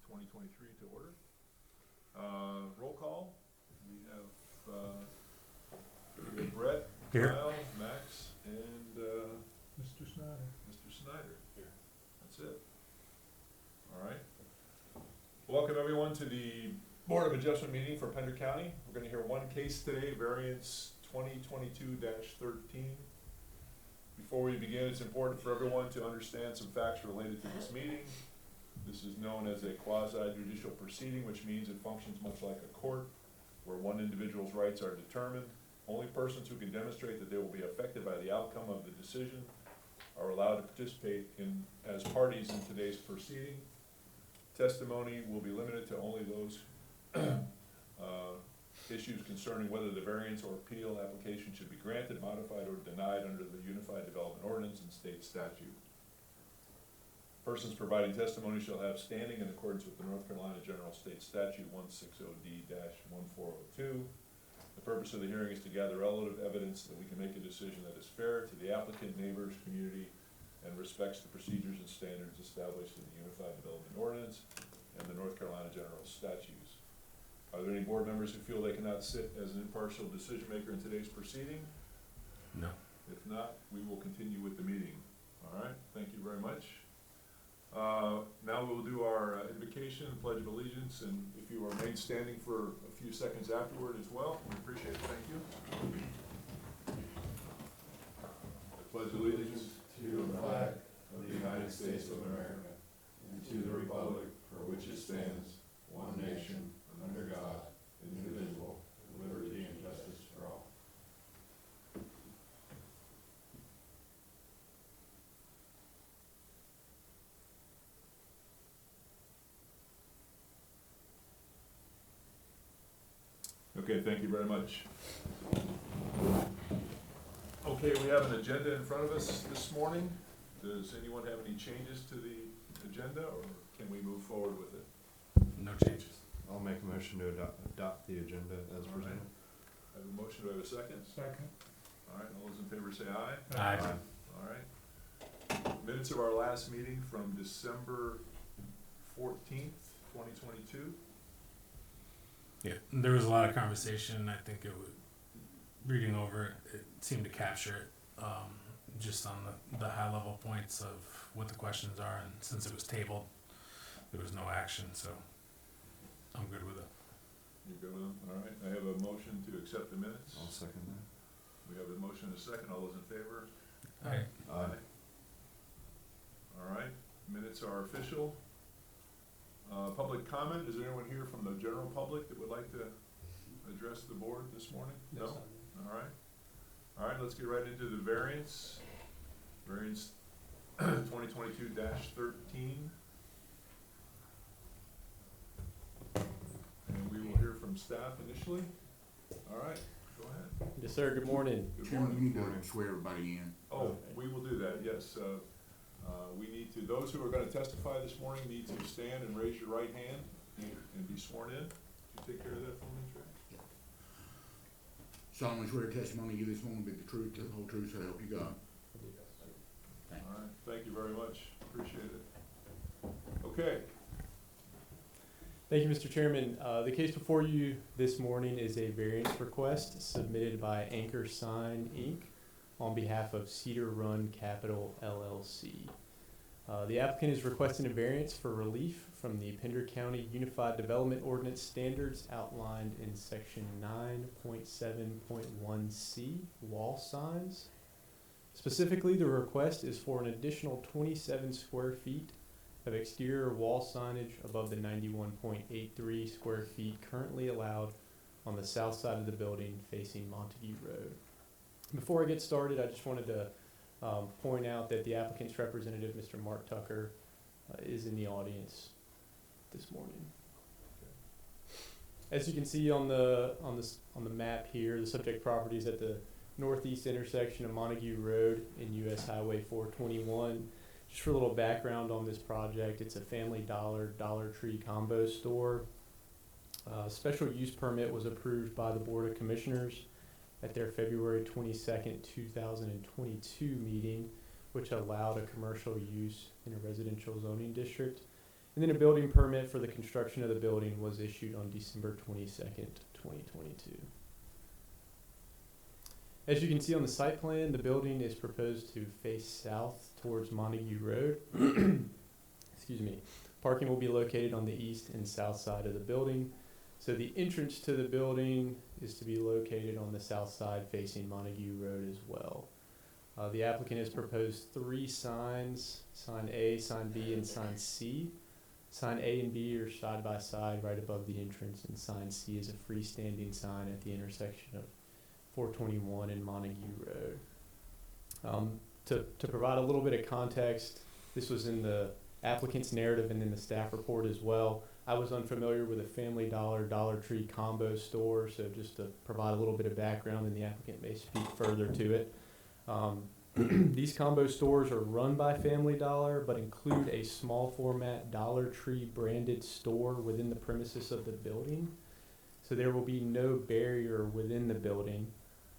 2023 to order. Roll call. We have Brett, Here. Kyle, Max, and Mr. Snyder. Mr. Snyder. Here. That's it. All right. Welcome everyone to the Board of Adjustment meeting for Pender County. We're going to hear one case today, variance 2022-13. Before we begin, it's important for everyone to understand some facts related to this meeting. This is known as a quasi-judicial proceeding, which means it functions much like a court, where one individual's rights are determined. Only persons who can demonstrate that they will be affected by the outcome of the decision are allowed to participate as parties in today's proceeding. Testimony will be limited to only those issues concerning whether the variance or appeal application should be granted, modified, or denied under the Unified Development Ordinance and state statute. Persons providing testimony shall have standing in accordance with the North Carolina General State Statute 160D-1402. The purpose of the hearing is to gather relative evidence that we can make a decision that is fair to the applicant, neighbors, community, and respects the procedures and standards established in the Unified Development Ordinance and the North Carolina General Statutes. Are there any board members who feel they cannot sit as an impartial decision maker in today's proceeding? No. If not, we will continue with the meeting. All right, thank you very much. Now we'll do our invocation, pledge of allegiance, and if you remain standing for a few seconds afterward as well, we appreciate it. Thank you. I pledge allegiance to the flag of the United States of America and to the republic for which it stands, one nation, under God, indivisible, with liberty and justice for all. Okay, thank you very much. Okay, we have an agenda in front of us this morning. Does anyone have any changes to the agenda, or can we move forward with it? No changes. I'll make a motion to adopt the agenda as All presented. right. I have a motion. Do I have a second? Second. All right, all those in favor say aye. Aye. All right. Minutes of our last meeting from December 14th, 2022. Yeah, there was a lot of conversation. I think reading over it, it seemed to capture it just on the high level points of what the questions are, and since it was tabled, there was no action, so I'm good with it. You're good with them? All right, I have a motion to accept the minutes. I'll second that. We have a motion and a second. All those in favor? Aye. Aye. All right, minutes are official. Public comment, is there anyone here from the general public that would like to address the board this morning? No? All right. All right, let's get right into the variance. Variance 2022-13. And we will hear from staff initially. All right, go ahead. Yes, sir. Good morning. Good Chairman, morning. we need to swear everybody in. Oh, we will do that, yes. We need to, those who are gonna testify this morning need to stand and raise your right hand and be sworn in. Could you take care of that for me, Trey? Solemnly swear testimony you give this morning will be the truth, the whole truth, so help you God. Thank All right, thank you very much, appreciate it. Okay, Thank you, Mr. Chairman. The case before you this morning is a variance request submitted by Anchor Sign, Inc. on behalf of Cedar Run Capital, LLC. The applicant is requesting a variance for relief from the Pender County Unified Development Ordinance standards outlined in section 9.7.1C, wall signs. Specifically, the request is for an additional 27 square feet of exterior wall signage above the 91.83 square feet currently allowed on the south side of the building facing Montague Road. Before I get started, I just wanted to point out that the applicant's representative, Mr. Mark Tucker, is in the audience this morning. As you can see on the map here, the subject property is at the northeast intersection of Montague Road and US Highway 421. Just for a little background on this project, it's a Family Dollar Tree combo store. Special use permit was approved by the Board of Commissioners at their February 22nd, 2022 meeting, which allowed a commercial use in a residential zoning district. And then a building permit for the construction of the building was issued on December 22nd, 2022. As you can see on the site plan, the building is proposed to face south towards Montague Road. Excuse me. Parking will be located on the east and south side of the building. So the entrance to the building is to be located on the south side facing Montague Road as well. The applicant has proposed 3 signs, sign A, sign B, and sign C. Sign A and B are side by side right above the entrance, and sign C is a freestanding sign at the intersection of 421 and Montague Road. To provide a little bit of context, this was in the applicant's narrative and in the staff report as well. I was unfamiliar with a Family Dollar, Dollar Tree combo store, so just to provide a little bit of background, and the applicant may speak further to it. These combo stores are run by Family Dollar, but include a small format Dollar Tree branded store within the premises of the building. So there will be no barrier within the building,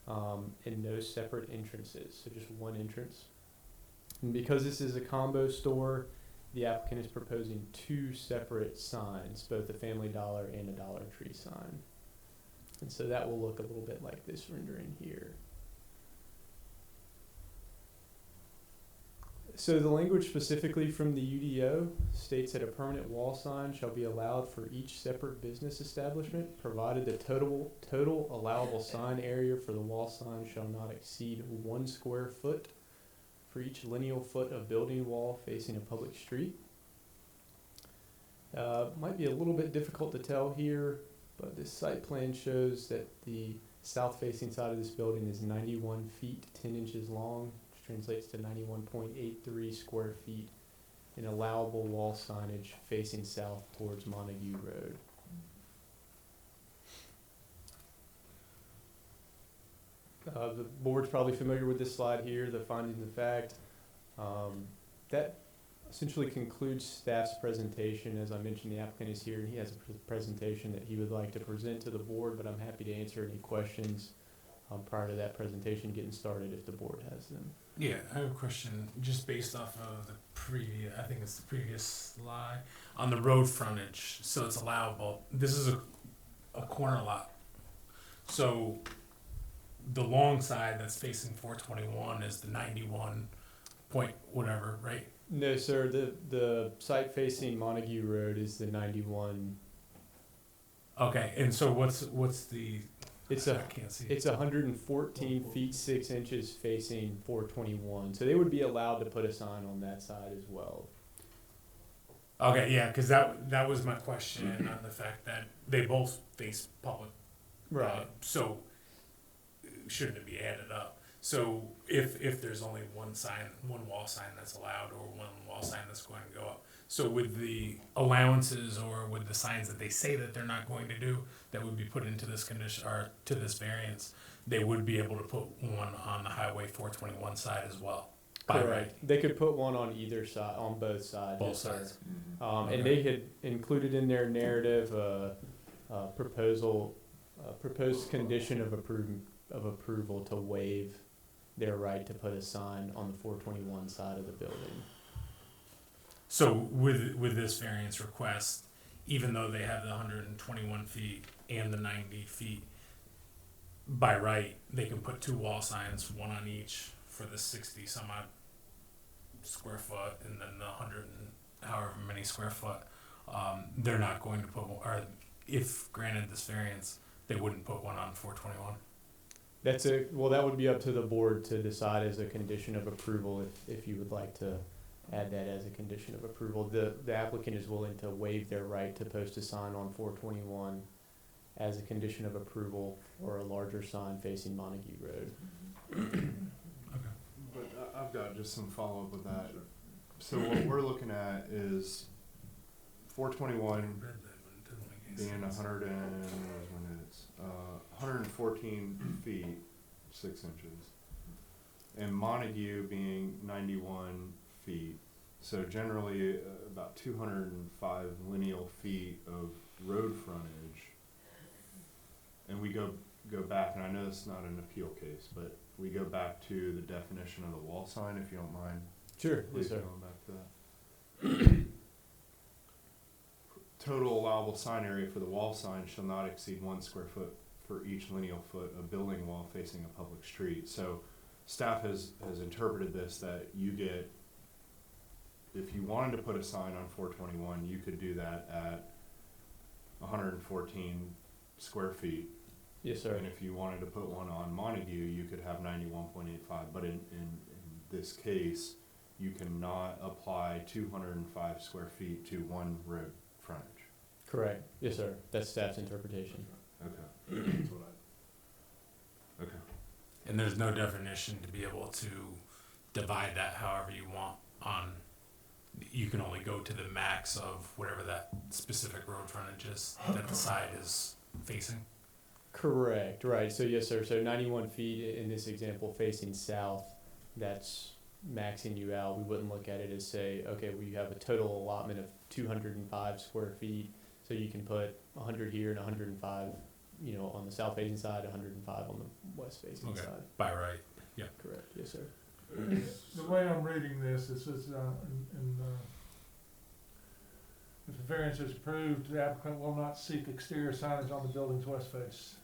and no separate entrances, so just one entrance. And because this is a combo store, the applicant is proposing 2 separate signs, both a Family Dollar and a Dollar Tree sign. And so that will look a little bit like this rendering here. So the language specifically from the UDO states that a permanent wall sign shall be allowed for each separate business establishment, provided the total allowable sign area for the wall sign shall not exceed 1 square foot for each lineal foot of building wall facing a public street. Might be a little bit difficult to tell here, but this site plan shows that the south-facing side of this building is 91 feet 10 inches long, which translates to 91.83 square feet in allowable wall signage facing south towards Montague Road. The board's probably familiar with this slide here, the findings of fact. That essentially concludes staff's presentation. As I mentioned, the applicant is here and he has a presentation that he would like to present to the board, but I'm happy to answer any questions prior to that presentation getting started if the board has them. Yeah, I have a question just based off of the previous, I think it's the previous slide, on the road frontage. So it's allowable. This is a corner lot. So the long side that's facing 421 is the 91 point whatever, right? No, sir. The site facing Montague Road is the 91. Okay, and so what's the? I can't see. It's 114 feet 6 inches facing 421. So they would be allowed to put a sign on that side as well. Okay, yeah, because that was my question on the fact that they both face public. Right. So shouldn't it be added up? So if there's only one wall sign that's allowed, or one wall sign that's going to go up, so with the allowances or with the signs that they say that they're not going to do, that would be put into this condition or to this variance, they would be able to put one on the Highway 421 side as well. By Correct. right. They could put one on either side, on both sides. Both yes, sir. sides. And Okay. they had included in their narrative proposed condition of approval to waive their right to put a sign on the 421 side of the building. So with this variance request, even though they have the 121 feet and the 90 feet, by right, they can put 2 wall signs, one on each for the 60 some odd square foot, and then the 100 and however many square foot. They're not going to put, or if granted this variance, they wouldn't put one on 421. That would be up to the board to decide as a condition of approval if you would like to add that as a condition of approval. The applicant is willing to waive their right to post a sign on 421 as a condition of approval for a larger sign facing Montague Road. Okay. But I've got just some follow-up with that. So what we're looking at is 421 being 114 feet 6 inches, and Montague being 91 feet. So generally about 205 lineal feet of road frontage. And we go back, and I know this is not an appeal case, but we go back to the definition of the wall sign, if you don't mind. Sure. Please Yes, sir. going back to that. total allowable sign area for the wall sign shall not exceed 1 square foot for each lineal foot of building wall facing a public street. So staff has interpreted this that you get, if you wanted to put a sign on 421, you could do that at 114 square feet. Yes, sir. And if you wanted to put one on Montague, you could have 91.85. But in this case, you cannot apply 205 square feet to one road frontage. Correct. Yes, sir. That's staff's interpretation. Okay. That's what Okay. And there's no definition to be able to divide that however you want on, you can only go to the max of whatever that specific road frontage is that the side is facing. Correct. Right. So yes, sir. So 91 feet in this example facing south, that's maxing you out. We wouldn't look at it as say, okay, we have a total allotment of 205 square feet, so you can put 100 here and 105, you know, on the south facing side, 105 on the west facing Okay. side. By right. Correct. Yes, sir. The way I'm reading this, it says, if the variance is approved, the applicant will not seek exterior signage on the building's west face.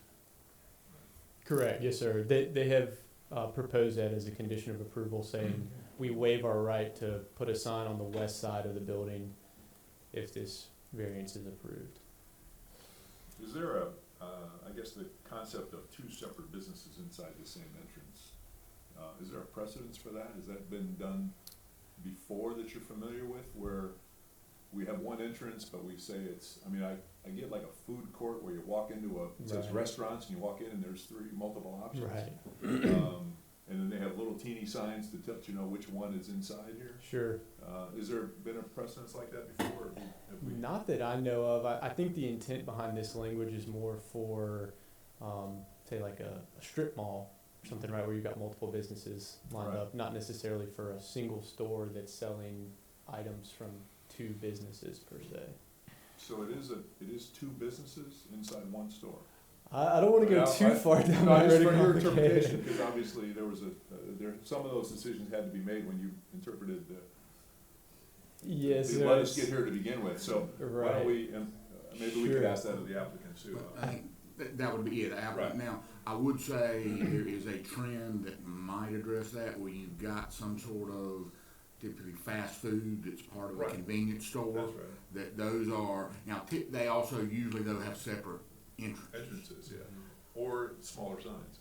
Correct. Yes, sir. They have proposed that as a condition of approval, saying we waive our right to put a sign on the west side of the building if this variance is approved. Is there a, I guess the concept of two separate businesses inside the same entrance, is there a precedence for that? Has that been done before that you're familiar with, where we have one entrance, but we say it's, I mean, I get like a food court where you walk into it says Right. restaurants, and you walk in and there's multiple options. Right. And then they have little teeny signs to let you know which one is inside here. Sure. Is there been a precedence like that before? Or have we? Not that I know of. I think the intent behind this language is more for, say, like a strip mall or something, right, where you've got multiple businesses lined Right. up, not necessarily for a single store that's selling items from two businesses per se. So it is two businesses inside one store? I don't want to go Yeah, too far down No, that just road. for your of interpretation, complication. because obviously there was some of those decisions had to be made when you interpreted Yes, they sir, let us it's- get here to begin with, so why Right. don't we, maybe we could Sure. ask that of the applicant too. But I think that would be it, the applicant. Right. Now, I would say there is a trend that might address that, where you've got some sort of typically fast food that's part of a Right. convenience store. That's right, That those are, now, they also usually though have separate entrances. entrances, yeah, or smaller signs.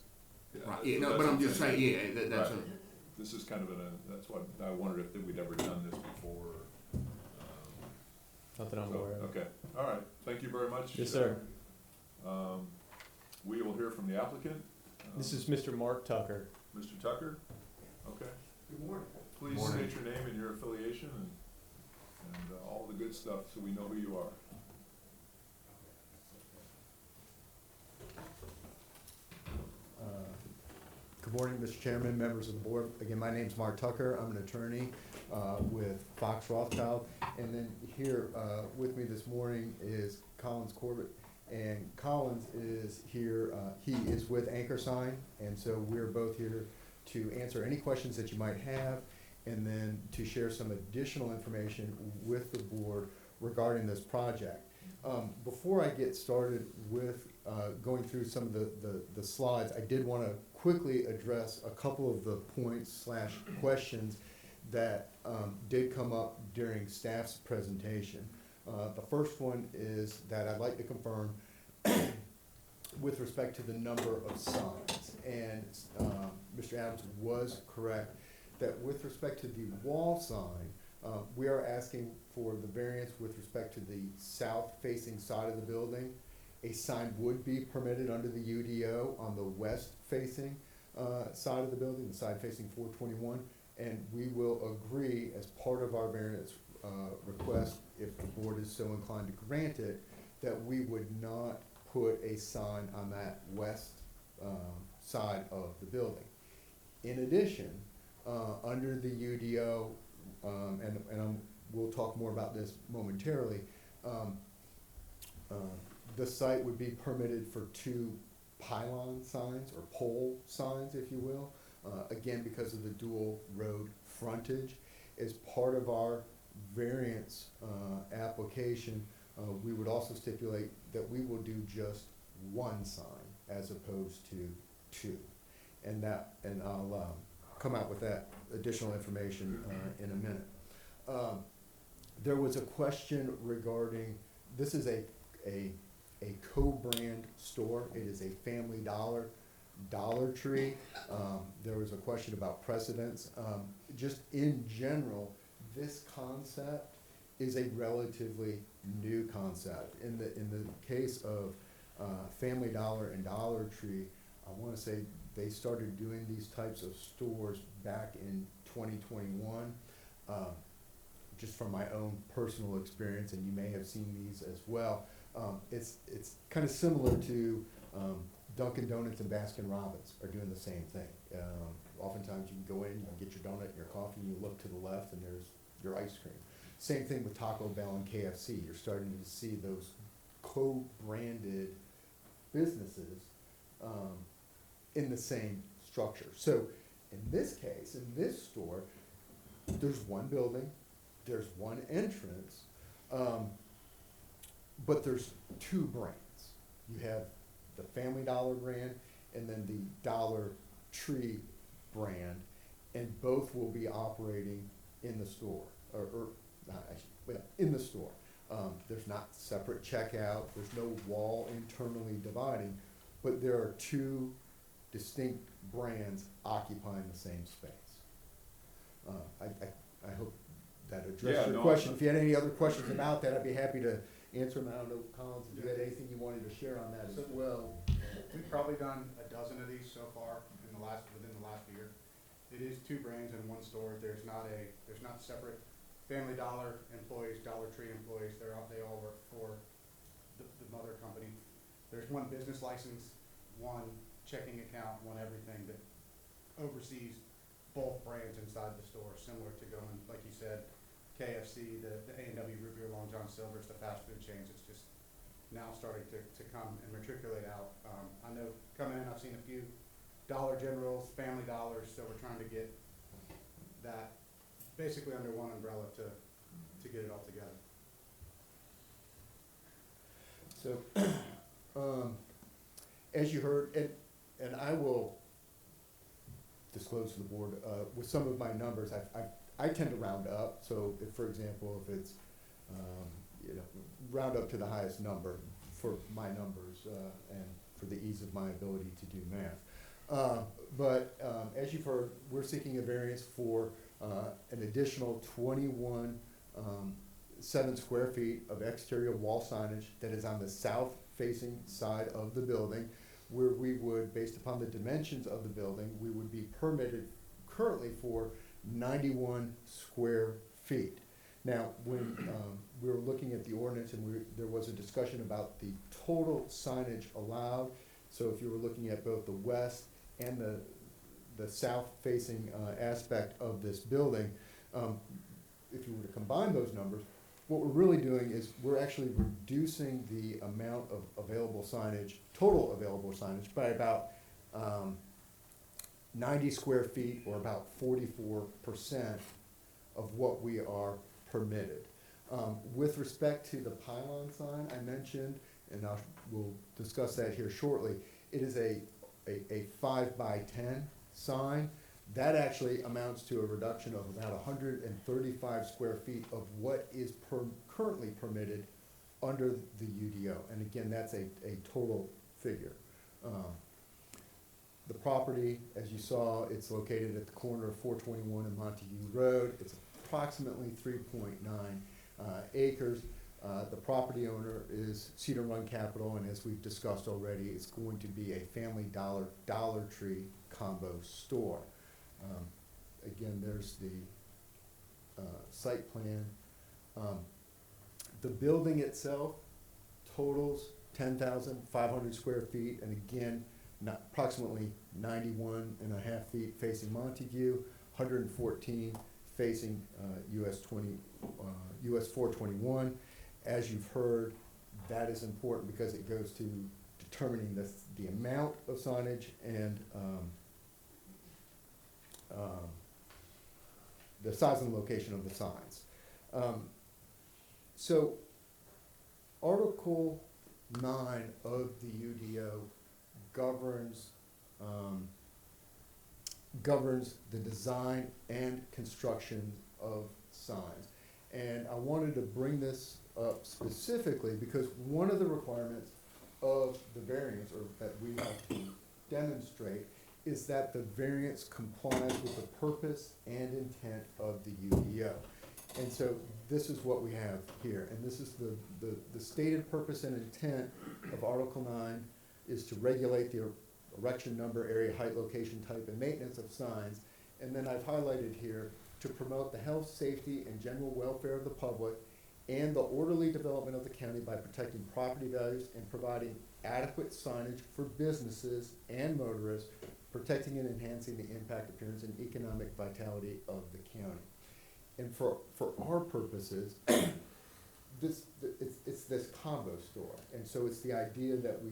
Yeah, Right, yeah, so no, that's but what I'm just saying, yeah, that's Right. a, This is kind of that's what, I wondered if we'd ever done this before. Not that I'm So, aware of. okay, all right, thank you very much. Yes, sir. We will hear from the applicant. This is Mr. Mark Tucker. Mr. Tucker, okay. Good morning. Please Morning. state your name and your affiliation and all the good stuff so we know who you are. Good morning, Mr. Chairman, members of the board. Again, my name's Mark Tucker. I'm an attorney with Fox Rothschild. And then here with me this morning is Collins Corbett. And Collins is here, he is with Anchor Sign. And so we're both here to answer any questions that you might have and then to share some additional information with the board regarding this project. Before I get started with going through some of the slides, I did want to quickly address a couple of the points / questions that did come up during staff's presentation. The first one is that I'd like to confirm with respect to the number of signs. And Mr. Adams was correct that with respect to the wall sign, we are asking for the variance with respect to the south-facing side of the building. A sign would be permitted under the UDO on the west-facing side of the building, the side facing 421, and we will agree as part of our variance request, if the board is so inclined to grant it, that we would not put a sign on that west side of the building. In addition, under the UDO, we'll talk more about this momentarily, the site would be permitted for 2 pylon signs or pole signs, if you will, again because of the dual road frontage. As part of our variance application, we would also stipulate that we will do just one sign as opposed to two. And I'll come out with that additional information in a minute. There was a question regarding, this is a co-brand store. It is a Family Dollar, Dollar Tree. There was a question about precedence. Just in general, this concept is a relatively new concept. In the case of Family Dollar and Dollar Tree, I want to say they started doing these types of stores back in 2021. Just from my own personal experience, and you may have seen these as well. It's kind of similar to Dunkin' Donuts and Baskin Robbins are doing the same thing. Oftentimes you can go in, you can get your donut and your coffee, and you look to the left and there's your ice cream. Same thing with Taco Bell and KFC. You're starting to see those co-branded businesses in the same structure. So in this case, in this store, there's one building, there's one entrance, but there's two brands. You have the Family Dollar brand and then the Dollar Tree brand, and both will be operating in the store, in the store. There's not separate checkout, there's no wall internally dividing, but there are two distinct brands occupying the same space. I hope that addressed your question. If you had any other questions about that, I'd be happy to answer them. I don't know, Collins, if you had anything you wanted to share on that as well. We've probably done a dozen of these so far within the last year. It is two brands in one store. There's not separate Family Dollar employees, Dollar Tree employees. They all work for the mother company. There's one business license, one checking account, one everything that oversees both brands inside the store, similar to going, like you said, KFC, the A&W Root Beer, Long John Silver's, the fast food chains. It's just now starting to come and matriculate out. I know coming in, I've seen a few Dollar Generals, Family Dollars, so we're trying to get that basically under one umbrella to get it all together. So, as you heard, and I will disclose to the board, with some of my numbers, I tend to round up. So if, for example, if it's, round up to the highest number for my numbers, and for the ease of my ability to do math. But as you've heard, we're seeking a variance for an additional 7 square feet of exterior wall signage that is on the south-facing side of the building, where we would, based upon the dimensions of the building, we would be permitted currently for 91 square feet. Now, when we were looking at the ordinance, and there was a discussion about the total signage allowed. So if you were looking at both the west and the south-facing aspect of this building, if you were to combine those numbers, what we're really doing is we're actually reducing the amount of available signage, total available signage, by about 90 square feet, or about 44% of what we are permitted. With respect to the pylon sign I mentioned, and we'll discuss that here shortly, it is a 5 by 10 sign. That actually amounts to a reduction of about 135 square feet of what is currently permitted under the UDO. And again, that's a total figure. The property, as you saw, it's located at the corner of 421 and Montague Road. It's approximately 3.9 acres. The property owner is Cedar Run Capital, and as we've discussed already, it's going to be a Family Dollar, Dollar Tree combo store. Again, there's the site plan. The building itself totals 10,500 square feet, and again, approximately 91 and a half feet facing Montague, 114 facing US 421. As you've heard, that is important because it goes to determining the amount of signage and the size and location of the signs. So Article 9 of the UDO governs, governs the design and construction of signs. And I wanted to bring this up specifically because one of the requirements of the variance, or that we have to demonstrate, is that the variance complies with the purpose and intent of the UDO. And so this is what we have here, and this is the stated purpose and intent of Article 9 is to regulate the erection number, area, height, location, type, and maintenance of signs. And then I've highlighted here to promote the health, safety, and general welfare of the public and the orderly development of the county by protecting property values and providing adequate signage for businesses and motorists, protecting and enhancing the impact, appearance, and economic vitality of the county. And for our purposes, it's this combo store. And so it's the idea that we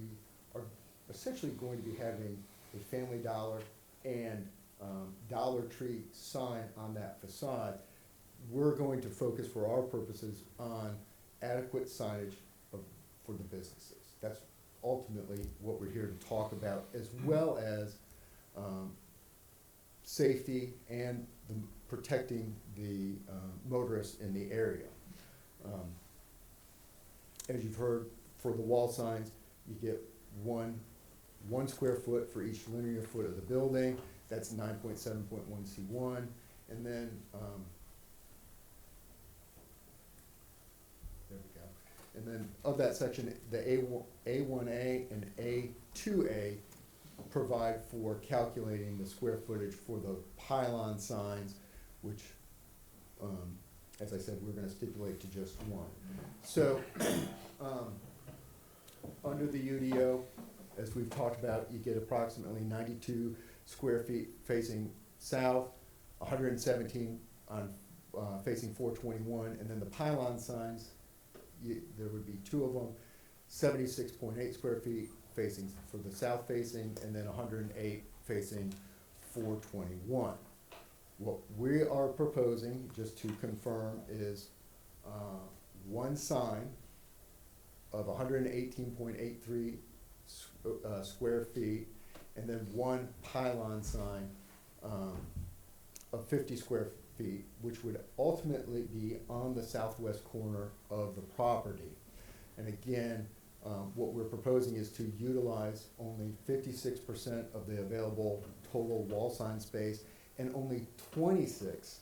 are essentially going to be having a Family Dollar and Dollar Tree sign on that facade. We're going to focus for our purposes on adequate signage for the businesses. That's ultimately what we're here to talk about, as well as safety and protecting the motorists in the area. As you've heard, for the wall signs, you get one square foot for each linear foot of the building. That's 9.7.1 C1. And then, there we go. And then of that section, the A1A and A2A provide for calculating the square footage for the pylon signs, which, as I said, we're gonna stipulate to just one. So, under the UDO, as we've talked about, you get approximately 92 square feet facing south, 117 on facing 421, and then the pylon signs, there would be two of them, 76.8 square feet facing for the south facing, and then 108 facing 421. What we are proposing, just to confirm, is one sign of 118.83 square feet, and then one pylon sign of 50 square feet, which would ultimately be on the southwest corner of the property. And again, what we're proposing is to utilize only 56% of the available total wall sign space and only 26%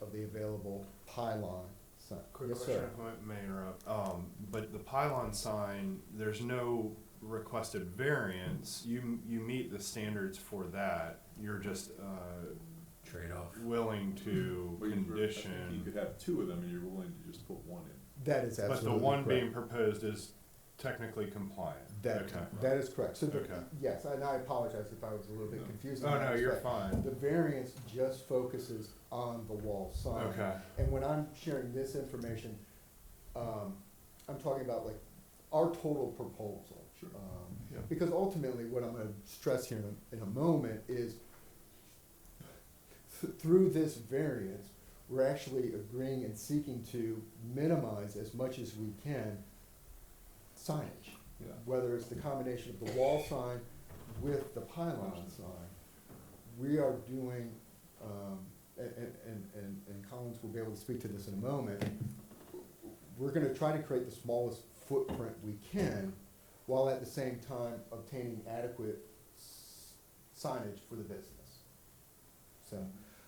of the available pylon sign. Quick Yes, question, sir. if I may interrupt. But the pylon sign, there's no requested variance. You meet the standards for that. You're just Trade-off. willing to Well, you condition. could have two of them and you're willing to just put one in. That is absolutely But the one correct. being proposed is technically compliant. That, Okay. that is correct. So, Okay. yes, and I apologize if I was a little bit No. confusing. Oh, in that no, you're respect. fine. The variance just focuses on the wall sign. Okay. And when I'm sharing this information, I'm talking about like our total proposal. Sure. Yeah. Because ultimately, what I'm gonna stress here in a moment is through this variance, we're actually agreeing and seeking to minimize as much as we can signage. Yeah. Whether it's the combination of the wall sign with the pylon sign. We are doing, and Collins will be able to speak to this in a moment, we're gonna try to create the smallest footprint we can, while at the same time obtaining adequate signage for the business. So,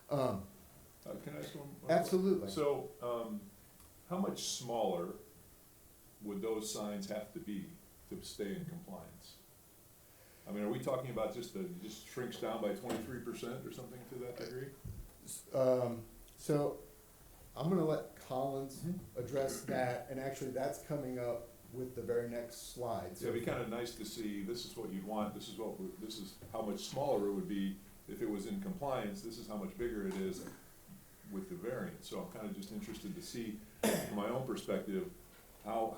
Can I ask one? absolutely. So, how much smaller would those signs have to be to stay in compliance? I mean, are we talking about just shrinks down by 23% or something to that degree? So, I'm gonna let Collins address that, and actually that's coming up with the very next slide. So it'd be kinda nice to see, this is what you'd want, this is how much smaller it would be if it was in compliance, this is how much bigger it is with the variance. So I'm kinda just interested to see, from my own perspective, how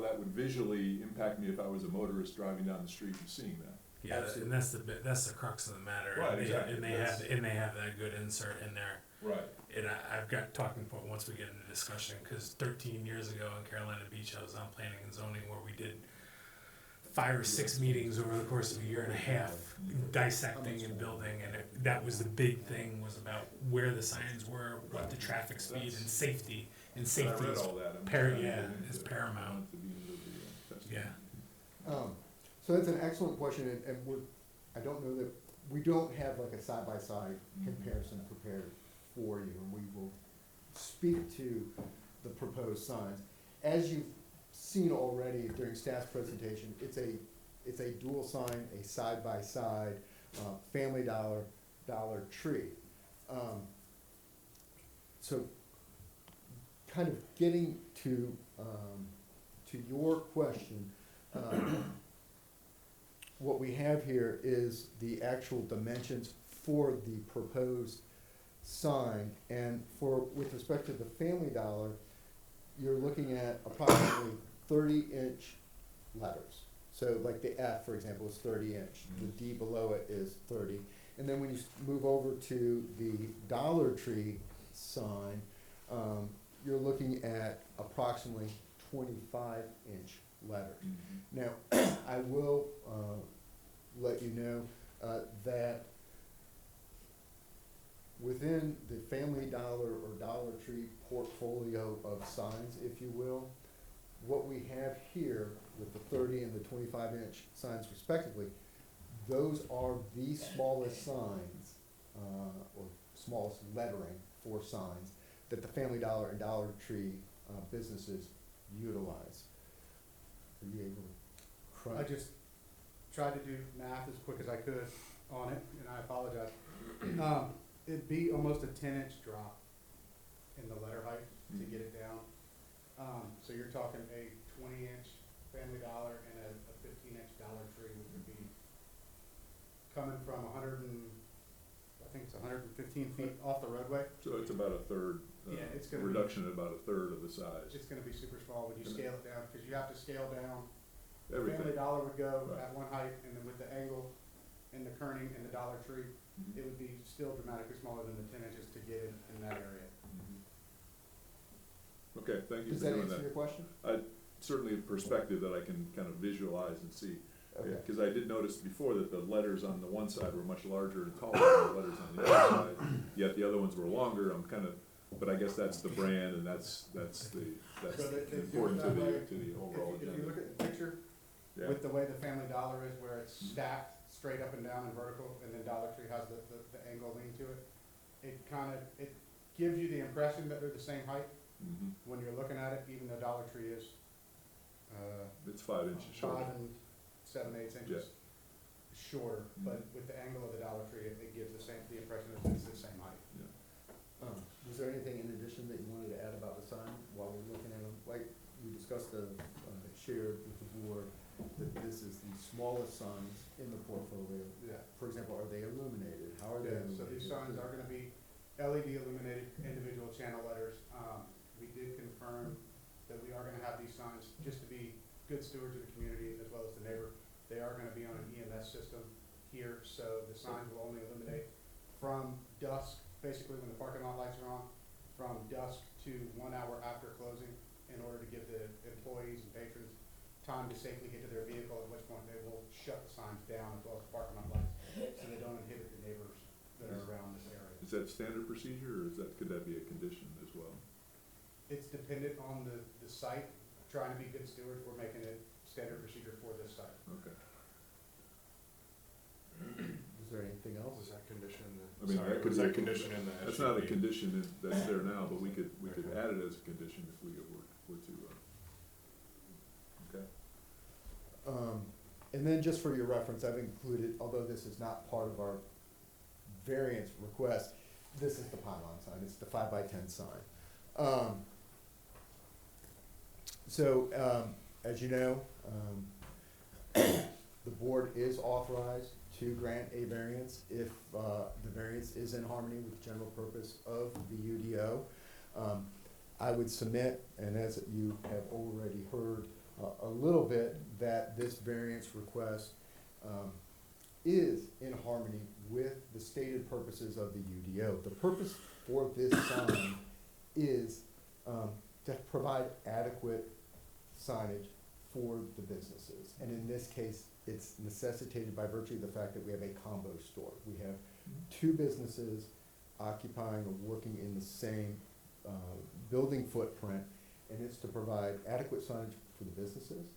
that would visually impact me if I was a motorist driving down the street and seeing that. Yeah, and that's the crux of the matter. Right, and they, exactly. And they have that good insert in there. Right. And I've got talking point once we get into discussion, because 13 years ago in Carolina Beach, I was on planning and zoning where we did 5 or 6 meetings over the course of a year and a half, dissecting and building, and that was the big thing, was about where the signs were, what the traffic speed and safety. And I safety read is all that. is paramount. Yeah. So that's an excellent question, and I don't know that, we don't have like a side-by-side comparison prepared for you, and we will speak to the proposed signs. As you've seen already during staff's presentation, it's a dual sign, a side-by-side, Family Dollar, Dollar Tree. So kind of getting to your question, what we have here is the actual dimensions for the proposed sign, and with respect to the Family Dollar, you're looking at approximately 30-inch letters. So like the F, for example, is 30-inch. The D below it is 30. And then when you move over to the Dollar Tree sign, you're looking at approximately 25-inch letters. Now, I will let you know that within the Family Dollar or Dollar Tree portfolio of signs, if you will, what we have here with the 30 and the 25-inch signs respectively, those are the smallest signs or smallest lettering for signs that the Family Dollar and Dollar Tree businesses utilize. Are you able to crunch? I just tried to do math as quick as I could on it, and I apologize. It'd be almost a 10-inch drop in the letter height to get it down. So you're talking a 20-inch Family Dollar and a 15-inch Dollar Tree, which would be coming from 115 feet off the roadway. So it's about a third, Yeah, it's gonna reduction at about a third of the size. It's gonna be super small when you scale it down, because you have to scale down. Everything. Family Dollar would go Right. at one height, and then with the angle and the kerning and the Dollar Tree, it would be still dramatically smaller than the 10 inches to get in that area. Okay, thank you Does for that doing answer that. your question? Certainly a perspective that I can kind of visualize and see. Okay. Because I did notice before that the letters on the one side were much larger and taller than the letters on the other side, yet the other ones were longer. I'm kind of, but I guess that's the brand, and that's So they do it important to that way. the overall If you agenda. look at the picture, Yeah. with the way the Family Dollar is, where it's stacked straight up and down and vertical, and then Dollar Tree has the angle lean to it, it gives you the impression that they're the same height Mhm. when you're looking at it, even though Dollar Tree is, It's 5 inches shorter. 5 and 7/8 inches shorter, but with the angle of the Dollar Tree, it gives the impression that it's the same height. Was there anything in addition that you wanted to add about the sign while we're looking at them? Like we discussed, shared with the board that this is the smallest signs in the portfolio. Yeah. For example, are they illuminated? How are they Yeah, illuminated? so these signs are gonna be LED illuminated individual channel letters. We did confirm that we are gonna have these signs, just to be good stewards of the community as well as the neighbor. They are gonna be on an EMS system here, so the signs will only illuminate from dusk, basically when the parking lot lights are on, from dusk to 1 hour after closing, in order to give the employees and patrons time to safely get to their vehicle, at which point they will shut the signs down as well as the parking lot lights, so they don't inhibit the neighbors that are around this area. Is that standard procedure, or could that be a condition as well? It's dependent on the site. Trying to be good stewards, we're making it standard procedure for this site. Okay. Is there anything else? Was that condition in I mean, that could was be that a- condition in the That's not a SUP? condition that's there now, but we could Okay. add it as a condition if we were to, okay. And then just for your reference, I've included, although this is not part of our variance request, this is the pylon sign, it's the 5x10 sign. As you know, the board is authorized to grant a variance if the variance is in harmony with the general purpose of the UDO. I would submit, and as you have already heard a little bit, that this variance request is in harmony with the stated purposes of the UDO. The purpose for this sign is to provide adequate signage for the businesses. And in this case, it's necessitated by virtue of the fact that we have a combo store. We have two businesses occupying or working in the same building footprint, and it's to provide adequate signage for the businesses.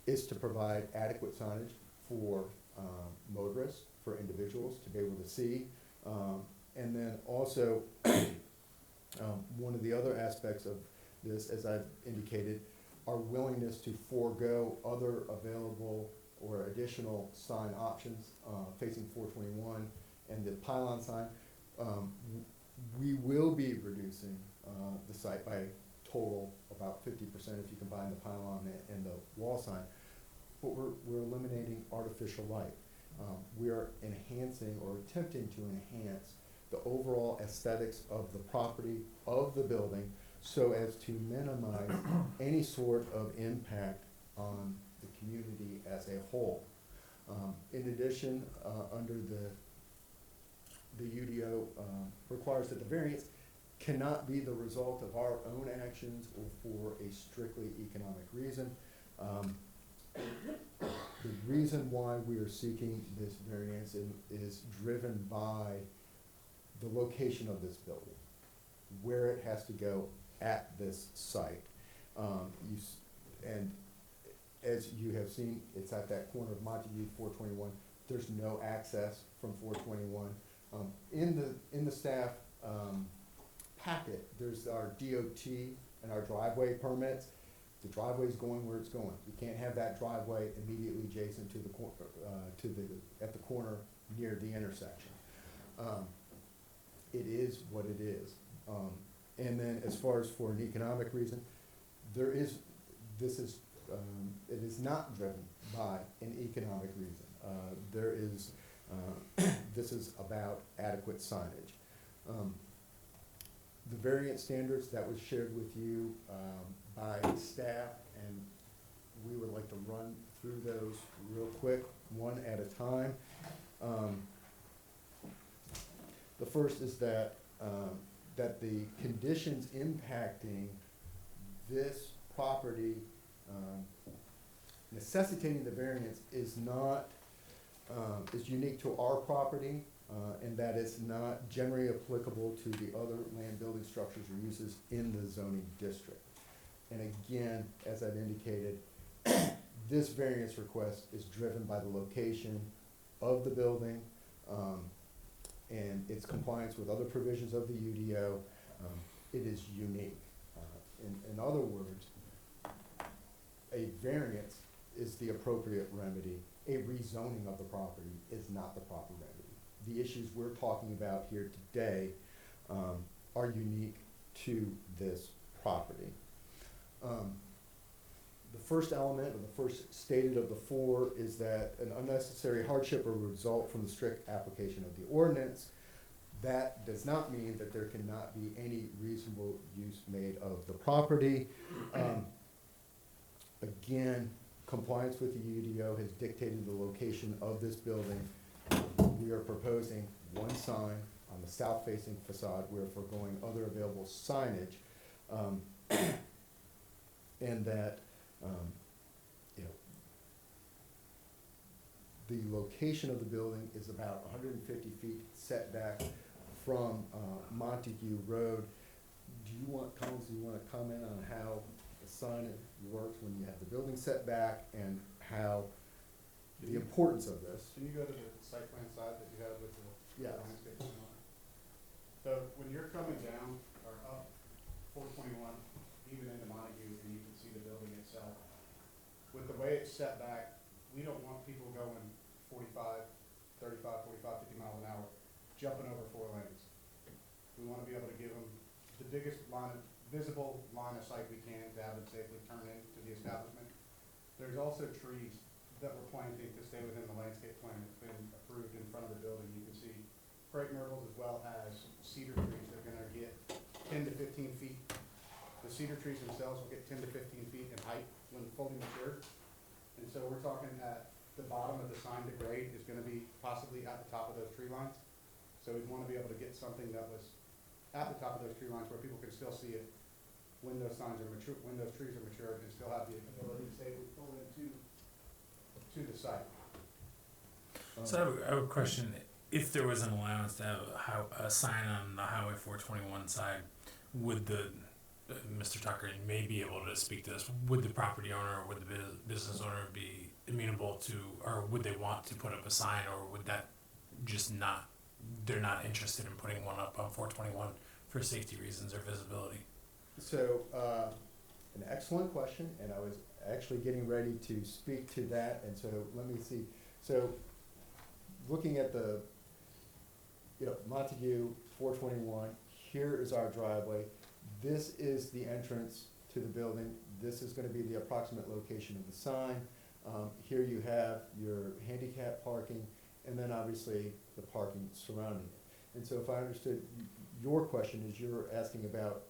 It's to provide adequate signage for motorists, for individuals to be able to see. And then also, one of the other aspects of this, as I've indicated, our willingness to forego other available or additional sign options facing 421 and the pylon sign. We will be reducing the site by total about 50% if you combine the pylon and the wall sign. But we're eliminating artificial light. We are enhancing or attempting to enhance the overall aesthetics of the property, of the building, so as to minimize any sort of impact on the community as a whole. In addition, under the UDO requires that the variance cannot be the result of our own actions or for a strictly economic reason. The reason why we are seeking this variance is driven by the location of this building, where it has to go at this site. And as you have seen, it's at that corner of Montague, 421. There's no access from 421. In the staff packet, there's our DOT and our driveway permits. The driveway's going where it's going. You can't have that driveway immediately adjacent to the at the corner near the intersection. It is what it is. And then as far as for an economic reason, it is not driven by an economic reason. This is about adequate signage. The variance standards that was shared with you by staff, and we would like to run through those real quick, one at a time. The first is that the conditions impacting this property necessitating the variance is unique to our property, and that it's not generally applicable to the other land building structures or uses in the zoning district. And again, as I've indicated, this variance request is driven by the location of the building and its compliance with other provisions of the UDO. It is unique. In other words, a variance is the appropriate remedy. A rezoning of the property is not the proper remedy. The issues we're talking about here today are unique to this property. The first element, or the first stated of the four, is that an unnecessary hardship will result from the strict application of the ordinance. That does not mean that there cannot be any reasonable use made of the property. Again, compliance with the UDO has dictated the location of this building. We are proposing one sign on the south-facing facade. We're foregoing other available signage, and that the location of the building is about 150 feet setback from Montague Road. Collins, do you want to comment on how the signage works when you have the building setback and how the importance of this? Can you go to the site plan side that you have with the Yes. landscape plan on it? So when you're coming down or up 421, even into Montague, and you can see the building itself, with the way it's set back, we don't want people going 45, 35, 45, 50 miles an hour, jumping over 4 lanes. We want to be able to give them the biggest visible line of sight we can to have them safely turn into the establishment. There's also trees that we're planting to stay within the landscape plan that's been approved in front of the building. You can see crepe myrtles as well as cedar trees that are going to get 10 to 15 feet. The cedar trees themselves will get 10 to 15 feet in height when fully mature. And so we're talking at the bottom of the sign, the grade, is gonna be possibly at the top of those tree lines. So we'd wanna be able to get something that was at the top of those tree lines where people can still see it when those signs are mature, when those trees are matured, and still have the ability to safely pull into, to the site. So I have a question. If there was an allowance to have a sign on the Highway 421 side, would Mr. Tucker may be able to speak to this, would the property owner or would the business owner be amenable to, or would they want to put up a sign, or would that just not, they're not interested in putting one up on 421 for safety reasons or visibility? So, an excellent question, and I was actually getting ready to speak to that, and so let me see. So, looking at the, Montague 421, here is our driveway. This is the entrance to the building. This is gonna be the approximate location of the sign. Here you have your handicap parking, and then obviously the parking surrounding it. And so if I understood, your question is you're asking about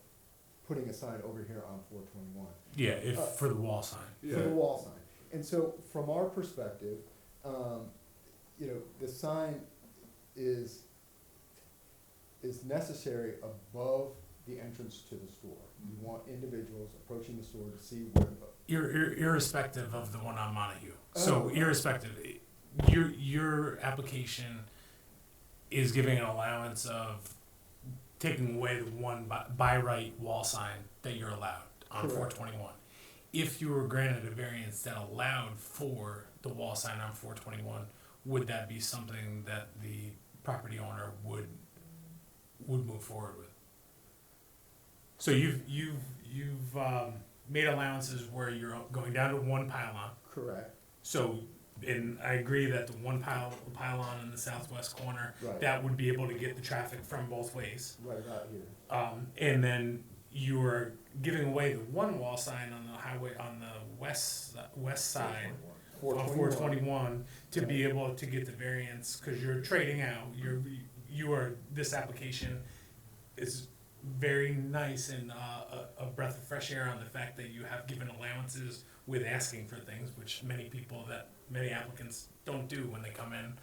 putting a sign over here on 421. Yeah, if for the wall sign. For the wall sign. And so from our perspective, the sign is necessary above the entrance to the store. You want individuals approaching the store to see where Irrespective of the one on Montague. Oh. So irrespective, your application is giving an allowance of taking away the one by right wall sign that you're allowed on Correct. 421. If you were granted a variance that allowed for the wall sign on 421, would that be something that the property owner would move forward with? So you've made allowances where you're going down to one pylon. Correct. So, and I agree that the one pylon in the southwest corner, Right. that would be able to get the traffic from both ways. Right about here. And then you are giving away the one wall sign on the highway on the west side on 421 to be able to get the variance, because you're trading out. This application is very nice and a breath of fresh air on the fact that you have given allowances with asking for things, which many applicants don't do when they come in.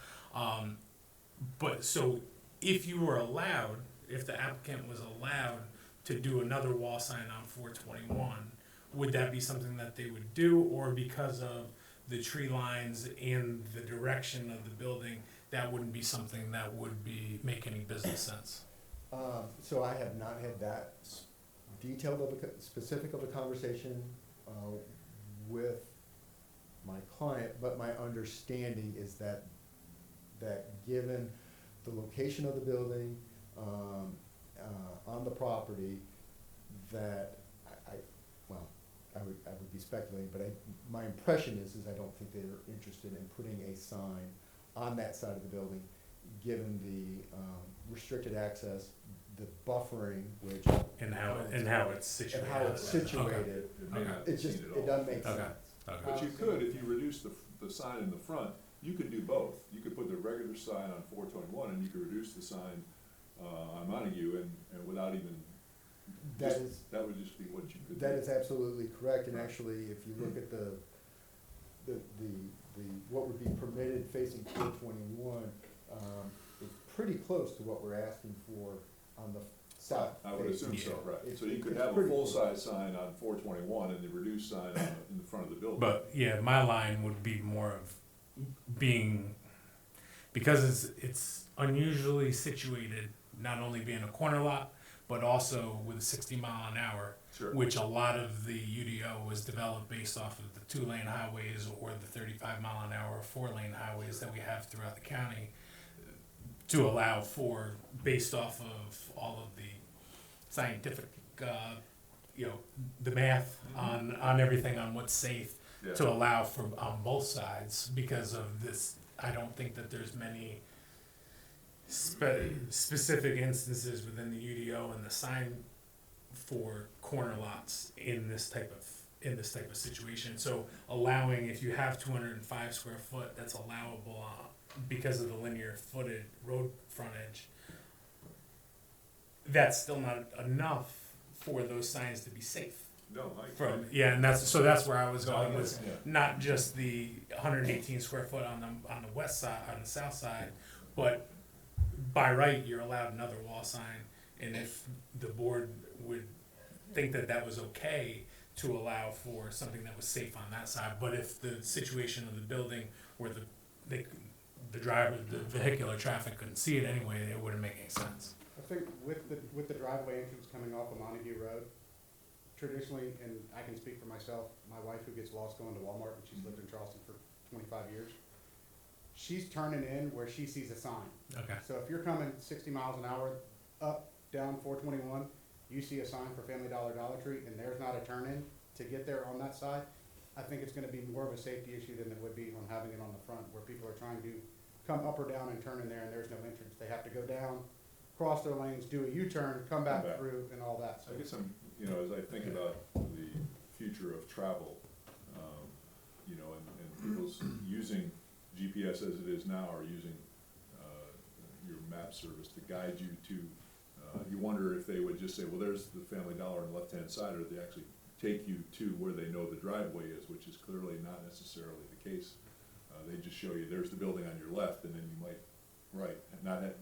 But so if you were allowed, if the applicant was allowed to do another wall sign on 421, would that be something that they would do, or because of the tree lines and the direction of the building, that wouldn't be something that would make any business sense? So I have not had that detailed of a specific of a conversation with my client, but my understanding is that given the location of the building on the property, that I would be speculating, but my impression is I don't think they're interested in putting a sign on that side of the building, given the restricted access, the buffering, which And how it's situated. and how it's situated. It may not It seem just, at it all. doesn't make Okay. sense. Okay. But you could, if you reduce the sign in the front, you could do both. You could put the regular sign on 421, and you could reduce the sign on Montague, and without even, That that would just be what you could do. is absolutely correct, and actually, if you look at the what would be permitted facing 421, it's pretty close to what we're asking for on the south. I would assume facing. so, right. It's- So you could it's have a pretty full-size sign on 421 and the reduced sign in the front of the building. But yeah, my line would be more of being, because it's unusually situated, not only being a corner lot, but also with a 60 mile an hour, Sure. which a lot of the UDO was developed based off of the 2-lane highways or the 35 mile an hour 4-lane highways that we have throughout the county, to allow for, based off of all of the scientific, the math on everything on what's safe, Yeah. to allow for on both sides. Because of this, I don't think that there's many specific instances within the UDO and the sign for corner lots in this type of situation. So allowing, if you have 205 square foot, that's allowable because of the linear footed road frontage. That's still not enough for those signs to be safe. No, from, yeah, and that's where I was No, I going, get was it, yeah. not just the 118 square foot on the west side, on the south side, but by right, you're allowed another wall sign, and if the board would think that that was okay to allow for something that was safe on that side, but if the situation of the building where the driver, the vehicular traffic couldn't see it anyway, it wouldn't make any sense. I think with the driveway entrance coming off of Montague Road, traditionally, and I can speak for myself, my wife who gets lost going to Walmart, and she's lived in Charleston for 25 years, she's turning in where she sees a sign. Okay. So if you're coming 60 miles an hour up, down 421, you see a sign for Family Dollar, Dollar Tree, and there's not a turn in to get there on that side, I think it's gonna be more of a safety issue than it would be on having it on the front, where people are trying to come up or down and turn in there, and there's no entrance. They have to go down, cross their lanes, do a U-turn, come back through, and all that. So I guess I'm, as I think about the future of travel, and people's using GPS as it is now, or using, your map service to guide you to, you wonder if they would just say, well, there's the Family Dollar on the left-hand side, or they actually take you to where they know the driveway is, which is clearly not necessarily the case. They just show you, there's the building on your left, and then you might,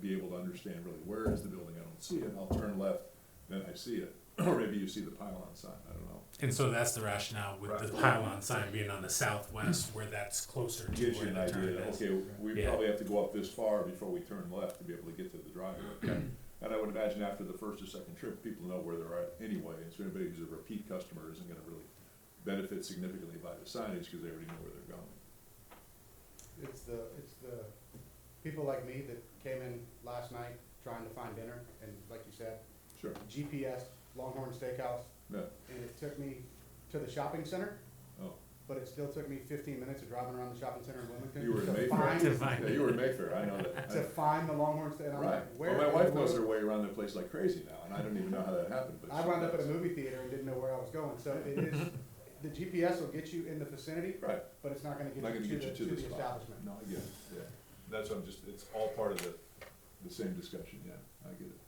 be able to understand really, where is the building, I don't see it, I'll turn left, then I see it. Or maybe you see the pylon sign, I don't know. And so that's the rationale with the pylon sign being on the southwest, where that's closer to Gives you where an the turn idea, is. okay, we Yeah. probably have to go up this far before we turn left to be able to get to the driveway. And I would imagine after the first or second trip, people know where they're at anyway, and so anybody who's a repeat customer isn't gonna really benefit significantly by the signage, because they already know where they're going. it's the people like me that came in last night trying to find dinner, and like you said, Sure. GPS, Longhorn Steakhouse, Yeah. and it took me to the shopping center, Oh, but it still took me 15 minutes of driving around the shopping center in Wilmington you were in to Mayfair? find, Yeah, you were in Mayfair, I know that. to find the Longhorn Steak. And I'm Right, like, where well, my in wife the knows world- her way around the place like crazy now, and I don't even know how that happened, but. I she wound up at a does. movie theater and didn't know where I was going, so it is, the GPS will get you in the vicinity, Right, but it's not gonna get not you gonna to get you the to the spot. establishment. No, I get it, yeah. That's what I'm just, it's all part of the same discussion, yeah, I get it.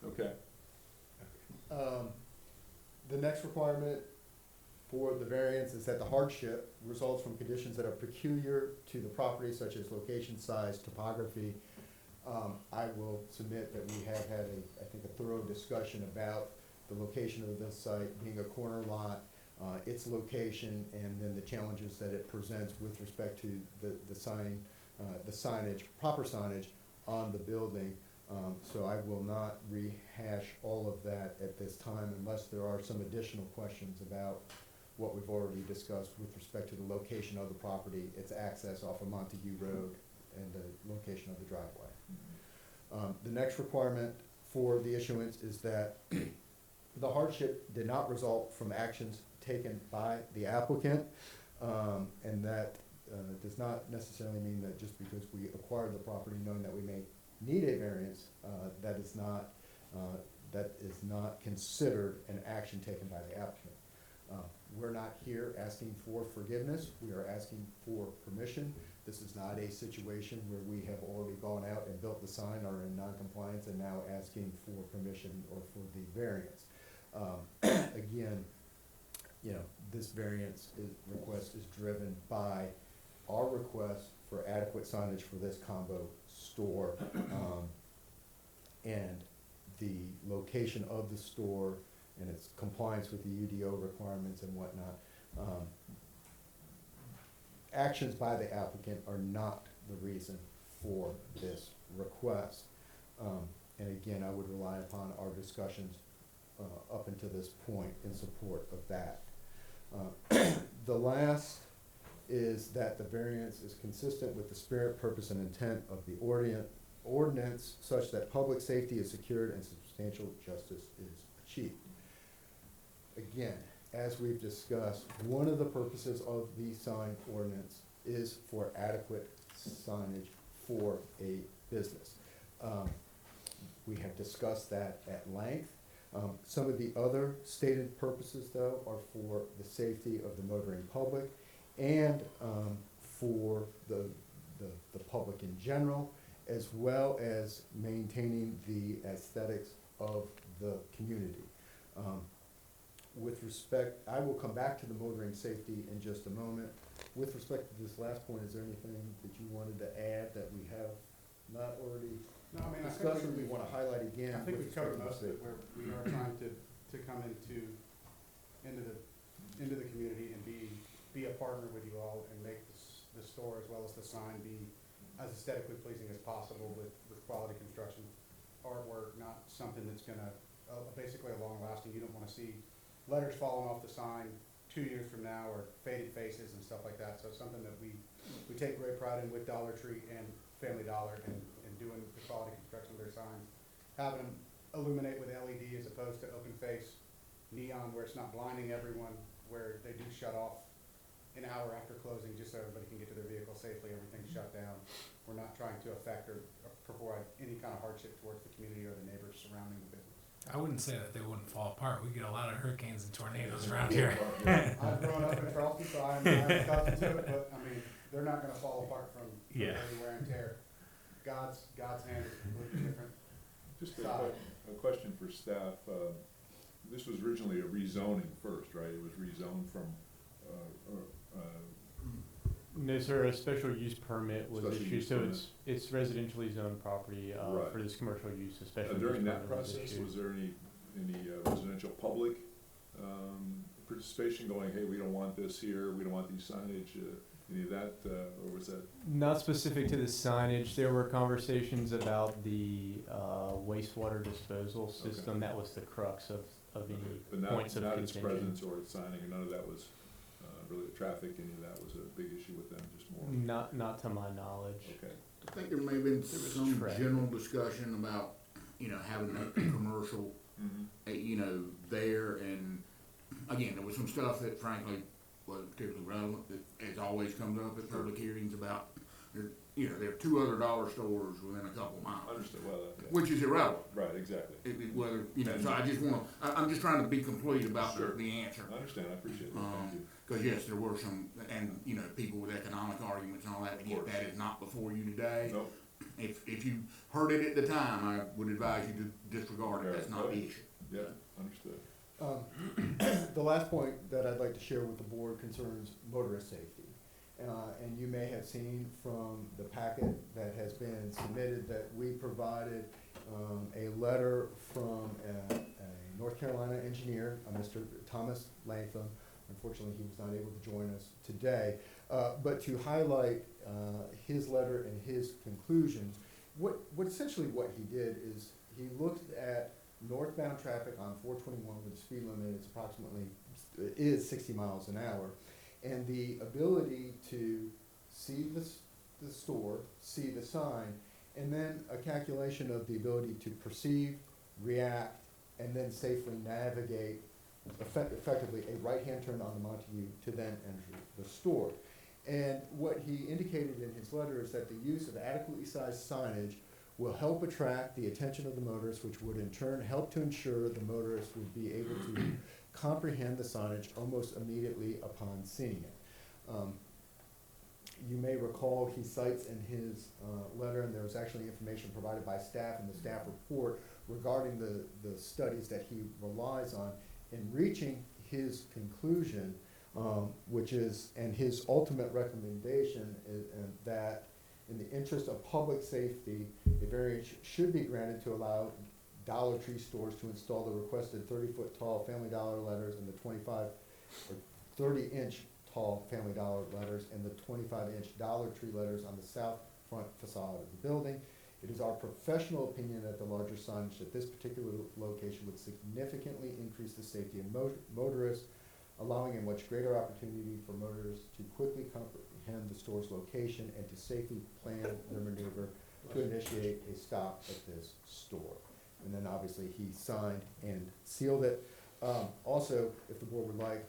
Okay. The next requirement for the variance is that the hardship results from conditions that are peculiar to the property, such as location, size, topography. I will submit that we have had I think a thorough discussion about the location of this site being a corner lot, its location, and then the challenges that it presents with respect to the signage, proper signage on the building. So I will not rehash all of that at this time unless there are some additional questions about what we've already discussed with respect to the location of the property, its access off of Montague Road, and the location of the driveway. The next requirement for the issuance is that the hardship did not result from actions taken by the applicant, and that does not necessarily mean that just because we acquired the property knowing that we may need a variance, that is not considered an action taken by the applicant. We're not here asking for forgiveness, we are asking for permission. This is not a situation where we have already gone out and built the sign or in non-compliance and now asking for permission or for the variance. Again, this variance request is driven by our request for adequate signage for this combo store, and the location of the store and its compliance with the UDO requirements and whatnot. Actions by the applicant are not the reason for this request. And again, I would rely upon our discussions up until this point in support of that. The last is that the variance is consistent with the spirit, purpose, and intent of the ordinance such that public safety is secured and substantial justice is achieved. Again, as we've discussed, one of the purposes of the sign ordinance is for adequate signage for a business. We have discussed that at length. Some of the other stated purposes, though, are for the safety of the motoring public and for the public in general, as well as maintaining the aesthetics of the community. with respect, I will come back to the motoring safety in just a moment. With respect to this last point, is there anything that you wanted to add that we have not already No, I mean, I discussed or think we wanna highlight again? I think with we've covered respect most to of it, where we are trying to come into the community and be a partner with you all and make the store as well as the sign be as aesthetically pleasing as possible with quality construction artwork, not something that's gonna, basically a long lasting, you don't wanna see letters falling off the sign 2 years from now or faded faces and stuff like that. So it's something that we take great pride in with Dollar Tree and Family Dollar and doing the quality construction of their signs. Having them illuminate with LED as opposed to open face neon where it's not blinding everyone, where they do shut off an hour after closing just so everybody can get to their vehicle safely, everything's shut down. We're not trying to affect or provide any kind of hardship towards the community or the neighbors surrounding the business. I wouldn't say that they wouldn't fall apart. We get a lot of hurricanes and tornadoes around here. I've grown up in Charleston, so I'm accustomed to it, but I mean, they're not gonna fall apart from Yeah. any wear and tear. God's hand is completely different. Just a question for staff. This was originally a rezoning first, right? It was rezoned from, No, sir, a special use permit was Special issued, use so permit. it's residentially zoned property, Right. for this commercial use, a special use during that permit was process, issued. was there any residential public, participation going, hey, we don't want this here, we don't want these signage, any of that, or was that? Not specific to the signage, there were conversations about the, wastewater disposal system, that was the crux of any But points of not its contention. presence or its signing, and none of that was, really traffic, any of that was a big issue with them, just more, Not to my knowledge. okay. I think there may have been There was some traffic. general discussion about, having a commercial, there, and again, there was some stuff that frankly wasn't particularly relevant, that as always comes up at public hearings about, there are 2 other dollar stores within a couple miles, Understood, well, yeah. which is irrelevant. Right, exactly. Whether, so I just wanna, I'm just trying to be complete about Sure. the answer. I understand, I appreciate that, thank you. Cause yes, there were some, and, people with economic arguments and all that, but yet that is not before you today. Nope. If you heard it at the time, I would advise you to disregard it, that's not the issue. Yeah, understood. The last point that I'd like to share with the board concerns motorist safety. And you may have seen from the packet that has been submitted that we provided a letter from a North Carolina engineer, Mr. Thomas Latham. Unfortunately, he was not able to join us today. But to highlight his letter and his conclusions, what essentially what he did is he looked at northbound traffic on 421 where the speed limit is 60 miles an hour, and the ability to see the store, see the sign, and then a calculation of the ability to perceive, react, and then safely navigate effectively a right-hand turn on the Montague to then enter the store. And what he indicated in his letter is that the use of adequately sized signage will help attract the attention of the motorist, which would in turn help to ensure the motorist would be able to comprehend the signage almost immediately upon seeing it. You may recall he cites in his letter, and there was actually information provided by staff in the staff report regarding the studies that he relies on in reaching his conclusion, which is, and his ultimate recommendation is that in the interest of public safety, a variance should be granted to allow Dollar Tree stores to install the requested 30-foot tall Family Dollar letters and the 25 or 30-inch tall Family Dollar letters and the 25-inch Dollar Tree letters on the south front facade of the building. It is our professional opinion that the larger signage at this particular location would significantly increase the safety of motorists, allowing a much greater opportunity for motorists to quickly comprehend the store's location and to safely plan their maneuver to initiate a stop at this store. And then obviously he signed and sealed it. Also, if the board would like,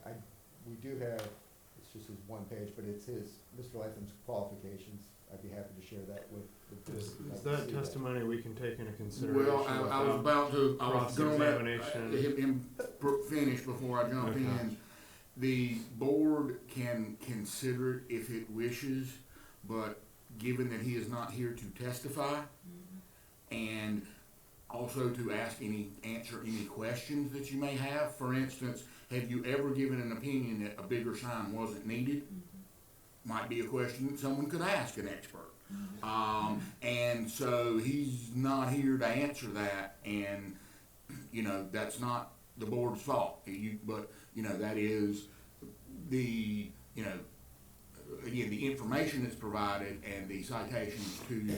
we do have, it's just his one page, but it's Mr. Latham's qualifications. I'd be happy to share that with the board. Is if you'd like to that see testimony we can take into consideration? Well, I was about to, I was gonna let cross-examination? him finish before I jump Okay. in. The board can consider it if it wishes, but given that he is not here to testify, and also to answer any questions that you may have. For instance, have you ever given an opinion that a bigger sign wasn't needed? Might be a question that someone could ask an expert. And so he's not here to answer that, and, you know, that's not the board's fault. But, you know, that is the, you know, again, the information that's provided and the citations to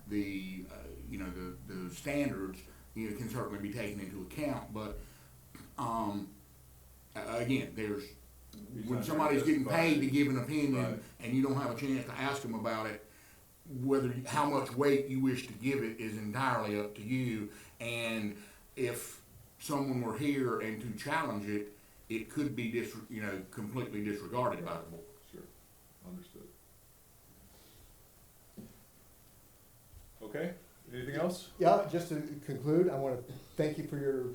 the, you know, the standards, you know, can certainly be taken into account, but, again, there's, when somebody's getting paid to give an opinion, Right. and you don't have a chance to ask them about it, how much weight you wish to give it is entirely up to you, and if someone were here and to challenge it, it could be completely disregarded by the board. Sure, understood. Okay, anything else? Yeah, just to conclude, I want to thank you for your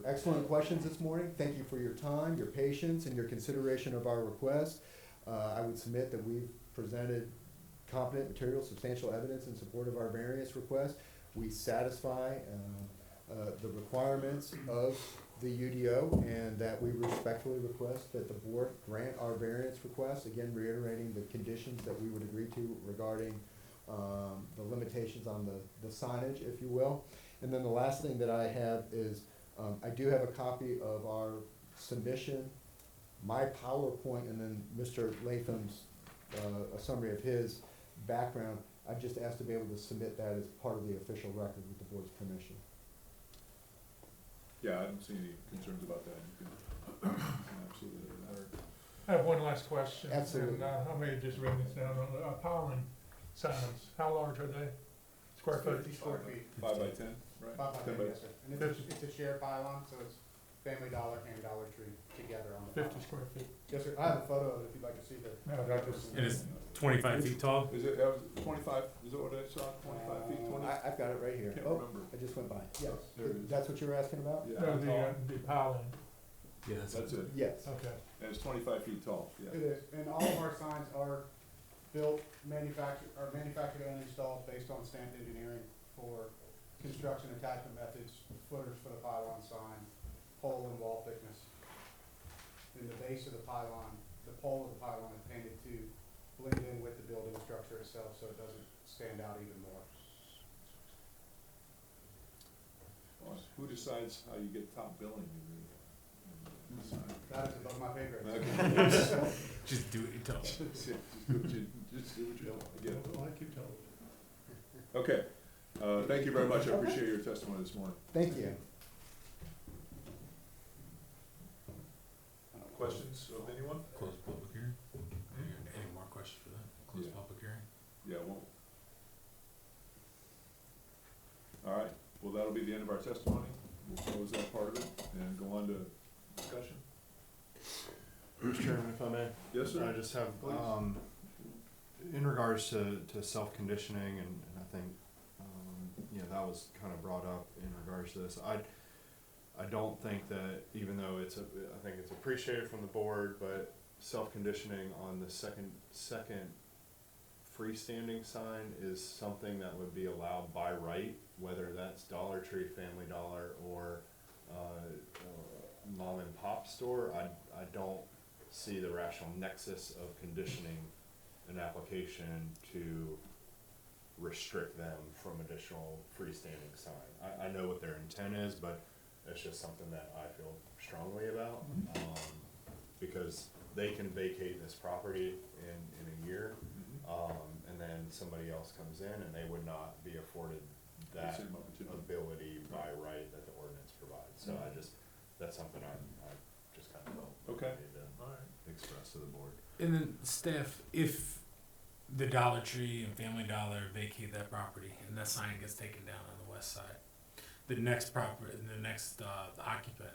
excellent questions this morning. Thank you for your time, your patience, and your consideration of our request. I would submit that we've presented competent material, substantial evidence in support of our variance request. We satisfy the requirements of the UDO, and that we respectfully request that the board grant our variance request, again reiterating the conditions that we would agree to regarding the limitations on the signage, if you will. And then the last thing that I have is, I do have a copy of our submission, my PowerPoint, and then Mr. Latham's, a summary of his background. I just asked to be able to submit that as part of the official record with the board's permission. Yeah, I don't see any concerns about that. You can absolutely do that. I have one last question. Absolutely. And I may have just written this down on the powering signs. How large are they? Square foot? 50 square feet. 5 by 10, right? 5 by 10 10, yes, sir. And it's a shared pylon, so it's Family Dollar and Dollar Tree together on the 50 pylon. square feet. Yes, sir. I have a photo of it if you'd like to see the. No, that was. And it's 25 feet tall? Is it, that was 25, is that what I saw, 25 feet, 20? I've got it right here. Can't Oh, remember. I just went by. Yes, There it is. that's what you were asking about? Yeah, No, the piling. Yeah, that's it. Yes. Okay. And it's 25 feet tall, yeah. It is, and all of our signs are built, manufactured and installed based on stamped engineering for construction attachment methods, footers for the pylon sign, pole and wall thickness. In the base of the pylon, the pole of the pylon is painted to blend in with the building structure itself, so it doesn't stand out even more. Who decides how you get top billing in the sign? That is above my pay grade. Okay. Just do what you tell them. Just do what you don't, I get it. Like you told. Okay, thank you very much, I appreciate your testimony this morning. Thank you. Questions of anyone? Close public hearing? Any more questions for that? Close Yeah. public hearing? Yeah, well. All right, well, that'll be the end of our testimony. We'll close that part of it and go on to discussion. Mr. Chairman, if I may. Yes, sir? I just have, Please. in regards to self-conditioning, and I think, you know, that was kind of brought up in regards to this. I don't think that, even though I think it's appreciated from the board, but self-conditioning on the second freestanding sign is something that would be allowed by right, whether that's Dollar Tree, Family Dollar, or mom and pop store. I don't see the rational nexus of conditioning an application to restrict them from additional freestanding sign. I know what their intent is, but it's just something that I feel strongly about, because they can vacate this property in a year, and then somebody else comes in and they would not be afforded that Same opportunity. ability by right that the ordinance provides. So that's something I just kind of felt Okay. I need to All right. express to the board. And then staff, if the Dollar Tree and Family Dollar vacate that property and that sign gets taken down on the west side, the next occupant,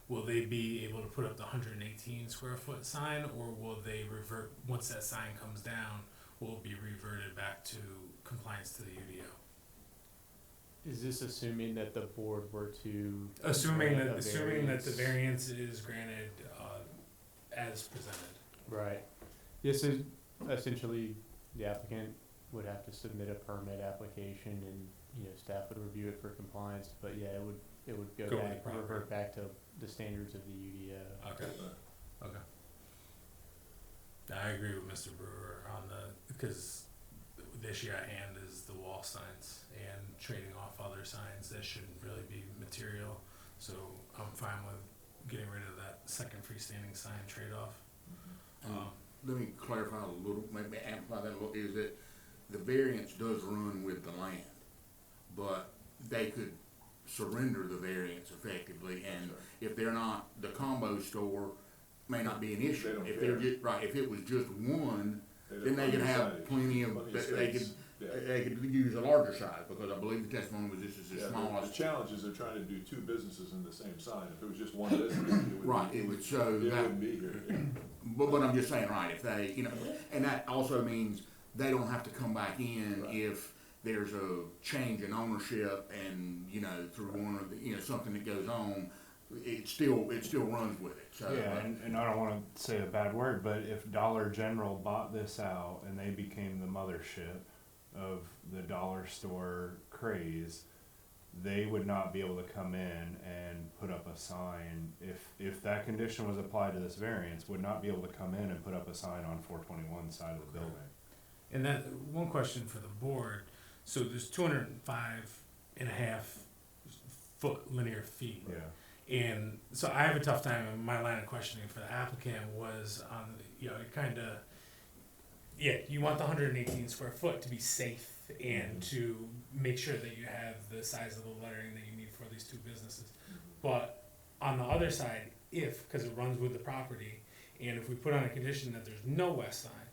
will they be able to put up the 118 square foot sign, or will they revert, once that sign comes down, will it be reverted back to compliance to the UDO? Is this assuming that the board were to? Assuming grant a that the variance? variance is granted, as presented. Right. This is essentially, the applicant would have to submit a permit application, and, you know, staff would review it for compliance, but yeah, it would go Go with back, the property. revert back to the standards of the UDO. Okay. Okay. I agree with Mr. Brewer on because the issue at hand is the wall signs and trading off other signs that shouldn't really be material. So I'm fine with getting rid of that second freestanding sign trade-off. Let me clarify a little, maybe amplify that a little, is that the variance does run with the land, but they could surrender the variance effectively, and if they're not, the combo store may not be an issue. They don't If care. they're just, right, if it was just one, then they could have plenty of, they could use a larger size, because I believe the testimony was this is the The smallest. challenge is they're trying to do two businesses in the same sign. If it was just one business, Right, it would show it that. wouldn't be here. But I'm just saying, right, if they, you know, and that also means they don't have to come back in Right. if there's a change in ownership and, you know, through one of the, you know, something that goes on, it still runs with it, so. Yeah, and I don't wanna say a bad word, but if Dollar General bought this out and they became the mothership of the dollar store craze, they would not be able to come in and put up a sign, if that condition was applied to this variance, would not be able to come in and put up a sign on 421 side of the building. And that one question for the board. So there's 205.5 foot linear feet. Yeah. And so I have a tough time, and my line of questioning for the applicant was on, you know, it kind of, yeah, you want the 118 square foot to be safe and to make sure that you have the size of the lettering that you need for these two businesses. But on the other side, because it runs with the property, and if we put on a condition that there's no west side,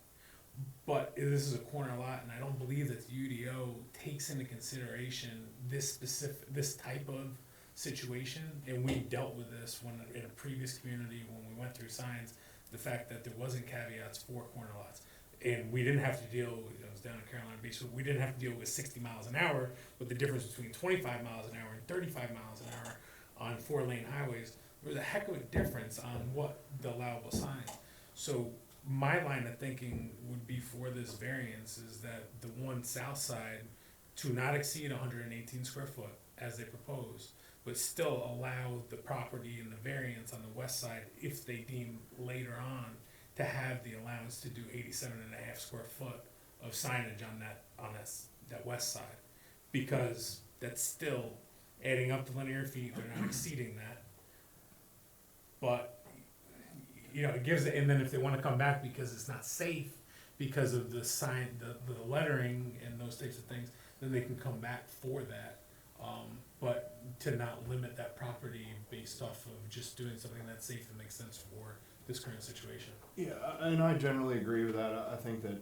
but this is a corner lot, and I don't believe that the UDO takes into consideration this type of situation, and we dealt with this when in a previous community when we went through signs, the fact that there wasn't caveats for corner lots, and we didn't have to deal. It was down in Carolina Beach, so we didn't have to deal with 60 miles an hour, with the difference between 25 miles an hour and 35 miles an hour on 4-lane highways. There was a heck of a difference on what the allowable signs. So my line of thinking would be for this variance is that the one south side to not exceed 118 square foot as they propose, but still allow the property and the variance on the west side if they deem later on to have the allowance to do 87.5 square foot of signage on that west side, because that's still adding up the linear feet. They're not exceeding that, but you know, it gives it. And then if they want to come back because it's not safe because of the sign, the lettering and those types of things, then they can come back for that. But to not limit that property based off of just doing something that's safe and makes sense for this current situation. Yeah, and I generally agree with that. I think that,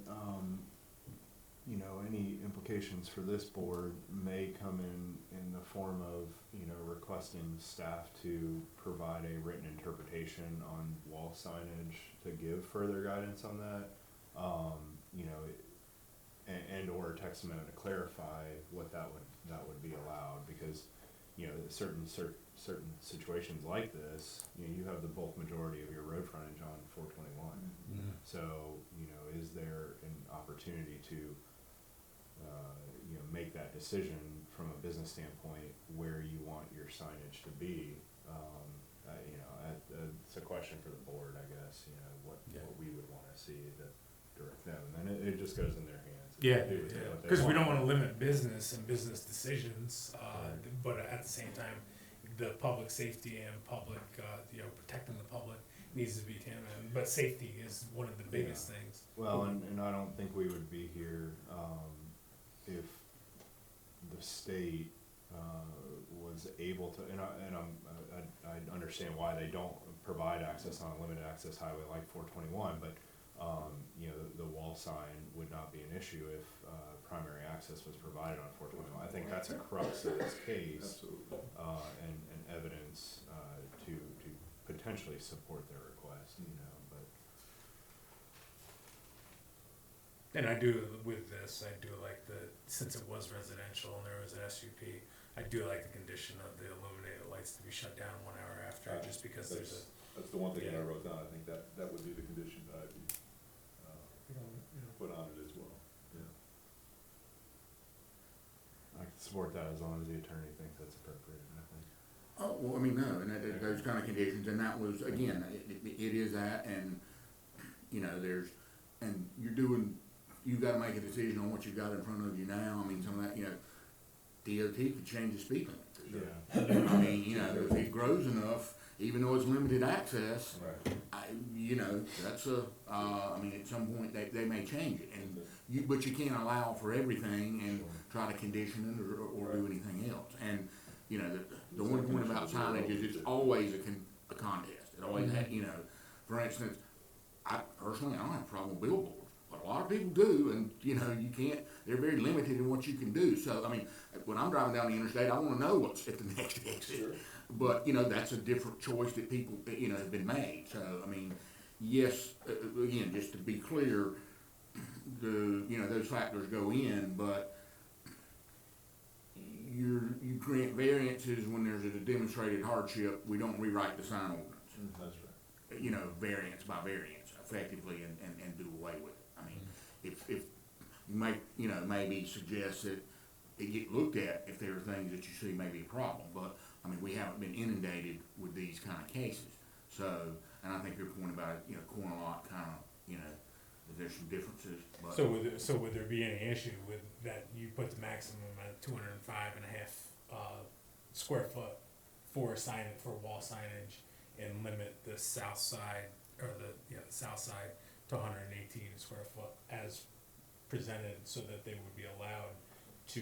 you know, any implications for this board may come in the form of, you know, requesting staff to provide a written interpretation on wall signage to give further guidance on that. You know, and or text amendment to clarify what that would be allowed, because, you know, certain situations like this, you know, you have the bulk majority of your road frontage on 421. So, you know, is there an opportunity to, you know, make that decision from a business standpoint where you want your signage to be? You know, it's a question for the board, I guess. You know, what we would want to see to direct them, and then it just goes in their hands. Yeah, because we don't want to limit business and business decisions, but at the same time, the public safety and public, you know, protecting the public needs to be taken. But safety is one of the biggest things. Well, and I don't think we would be here if the state was able to, and I understand why they don't provide access on a limited access highway like 421, but you know, the wall sign would not be an issue if primary access was provided on 421. I think that's a crux of this case, and evidence to potentially support their request. You know, but And I do with this. I do like since it was residential and there was an SUP. I do like the condition of the illuminated lights to be shut down 1 hour after, just because That's the one thing that I wrote down. I think that would be the condition that I'd be put on it as well. Yeah. I can support that as long as the attorney thinks that's appropriate. I think. Oh, well, I mean, no, and those kind of conditions, and that was, again, it is that, and, you know, and you gotta make a decision on what you've got in front of you now. I mean, some of that, you know, DOT could change the speed limit. Yeah. I mean, you know, if it grows enough, even though it's limited access, you know, that's I mean, at some point, they may change it, and but you can't allow for everything and try to condition it or do anything else. And, you know, the one point about signage is it's always a contest. It always has, you know, for instance, I personally, I don't have a problem with billboards, but a lot of people do, and, you know, they're very limited in what you can do. So, I mean, when I'm driving down the interstate, I wanna know what's at the next exit. Sure. But, you know, that's a different choice that people, you know, have been made. So, I mean, yes, again, just to be clear, you know, those factors go in, but you grant variances when there's a demonstrated hardship. We don't rewrite the sign ordinance. That's right. You know, variance by variance effectively and do away with it. I mean, if you might, you know, maybe suggest that it get looked at if there are things that you see may be a problem, but I mean, we haven't been inundated with these kind of cases. So, and I think your point about it, you know, corner lot kind of, you know, there's some differences, but. So would there be any issue with that you put the maximum at 205.5 square foot for wall signage and limit the south side, or the south side to 118 square foot as presented, so that they would be allowed to,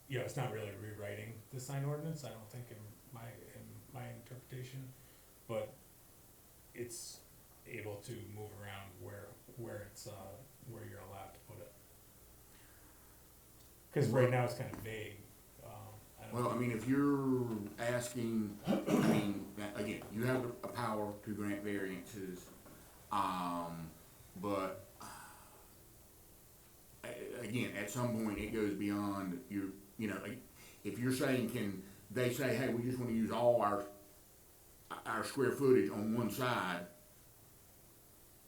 you know, it's not really rewriting the sign ordinance, I don't think, in my interpretation, but it's able to move around where it's where you're allowed to put it. Because right now it's kind of vague. Well, I mean, if you're asking, I mean, again, you have a power to grant variances, but again, at some point it goes beyond your, you know, like, if you're saying, can they say, hey, we just want to use all our square footage on one side,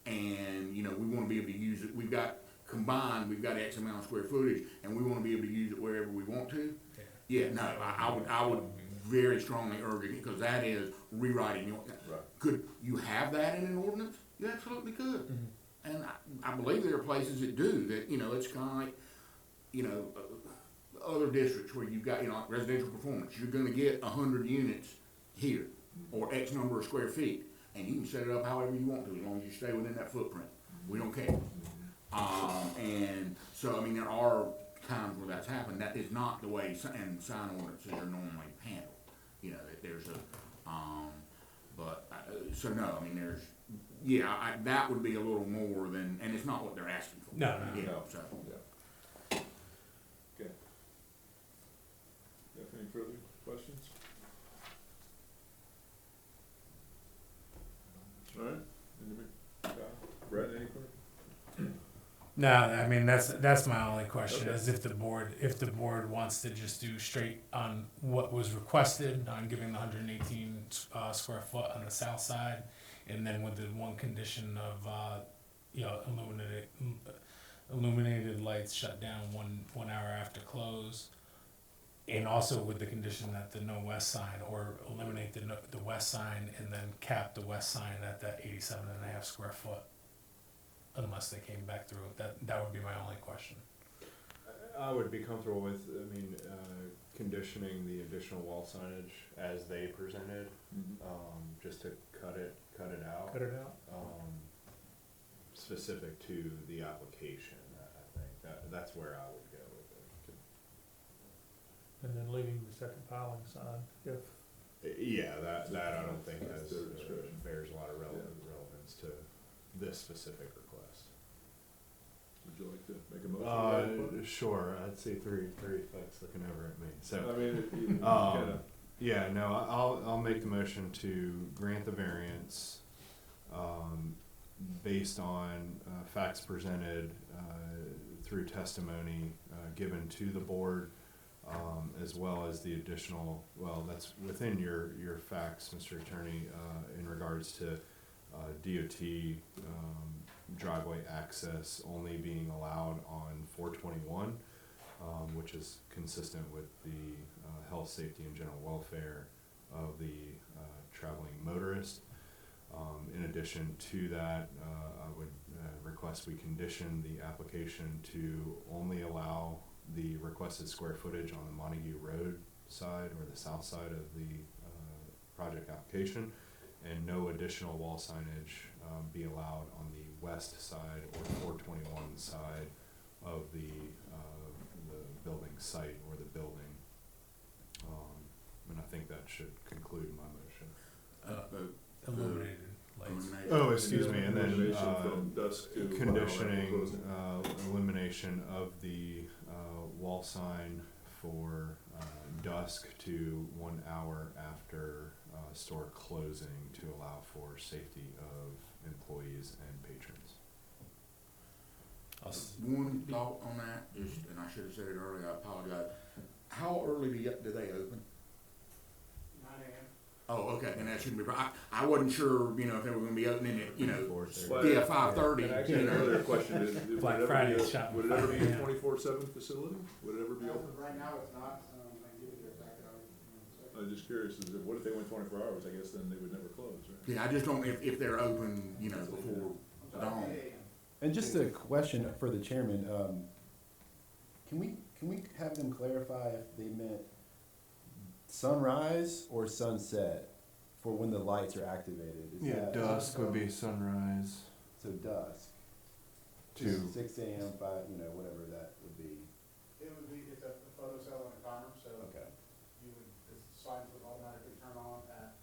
and, you know, we want to be able to use it, we've got X amount of square footage, and we want to be able to use it wherever we want to. Yeah, no, I would very strongly urge it, because that is rewriting the ordinance. Right. Could you have that in an ordinance? You absolutely could. And I believe there are places that do that, you know, it's kind of like, you know, other districts where you've got, you know, like residential performance, you're gonna get 100 units here, or X number of square feet, and you can set it up however you want to, as long as you stay within that footprint. We don't care. And so, I mean, there are times where that's happened. That is not the way and sign ordinances are normally handled. You know, that there's so no, I mean, that would be a little more than, and it's not what they're asking for. No. So. Yeah. Okay. You have any further questions? All right. Brett, any questions? No, I mean, that's my only question, is if the board wants to just do straight on what was requested on giving the 118 square foot on the south side, and then with the one condition of you know, illuminated lights shut down one hour after close, and also with the condition that the no west sign, or eliminate the west sign and then cap the west sign at that 87.5 square foot. Unless they came back through, that would be my only question. I would be comfortable with, I mean, conditioning the additional wall signage as they presented, just to cut it out. Cut it out. Specific to the application, I think that's where I would go with it. And then leaving the second piling sign, if. Yeah, that I don't think That's has their discretion. bears a lot of relevance to this specific request. Would you like to make a motion? Sure. I'd see three folks looking over at me. So, I mean, yeah, no, I'll make the motion to grant the variance, based on facts presented through testimony given to the board, as well as the additional. Well, that's within your facts, Mr. Attorney, in regards to DOT driveway access only being allowed on 421, which is consistent with the health, safety, and general welfare of the traveling motorist. In addition to that, I would request we condition the application to only allow the requested square footage on the Montague Road side or the south side of the project application, and no additional wall signage be allowed on the west side or 421 side of the building site or the building. And I think that should conclude my motion. Illuminated lights. Oh, excuse me, and then Illumination from dusk to 1 hour after conditioning closing. elimination of the wall sign for dusk to 1 hour after store closing to allow for safety of employees and patrons. One thought on that, just, and I should have said it earlier, I apologize. How early do they open? 9 AM. Oh, okay, and that shouldn't be, I wasn't sure, you know, if they were gonna be opening at, you know, But- yeah, 5:30. And actually, an earlier question is, would Black it ever Friday be, is shot would it ever be a yeah. 24/7 facility? Would it ever be As open? of right now, it's not, I can give you the exact hours. I'm just curious, is it, what if they went 24 hours? I guess then they would never close, right? Yeah, I just don't, if they're open, you know, before dawn. 8 AM. And just a question for the chairman, can we have them clarify if they meant sunrise or sunset for when the lights are activated? Is Yeah, that- dusk would be sunrise So dusk, to, 6 AM, 5, you know, whatever that would be, It would be, it's a photo cell and a timer, so okay. you would, the signs would automatically turn on at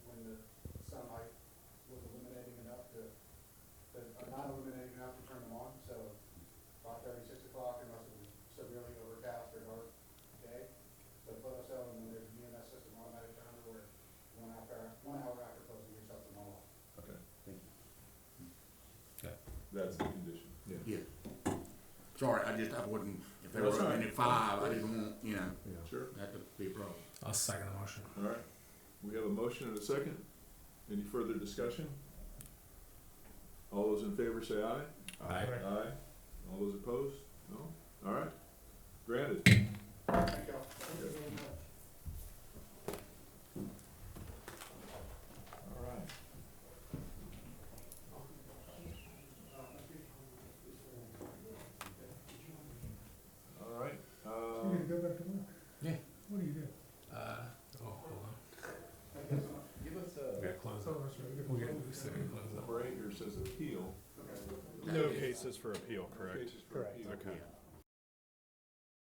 when the sunlight was illuminating enough not illuminating enough to turn them on, so 5:30, 6 o'clock, unless it was severely overcast or dark day. So photo cell, and then there's an EMS system automatic timer where 1 hour after closing, it shuts them all off. Okay, Thank you. that's the condition. Yeah. Sorry, I wasn't, if they were That's all opening right. at 5, I didn't want, you know, Sure. that to be a problem. I'll second the motion. All right. We have a motion and a second. Any further discussion? All those in favor say aye. Aye. Aye. All those opposed? No? All right. Granted. Thank y'all. Thank you very much. All right. All right. You need to go back to work? Yeah. What do you do? Hold on. Give us We gotta close Oh, it. that's right. We gotta close it. Number 8 here says appeal. no cases for appeal, correct? Cases for Correct. appeal. Okay.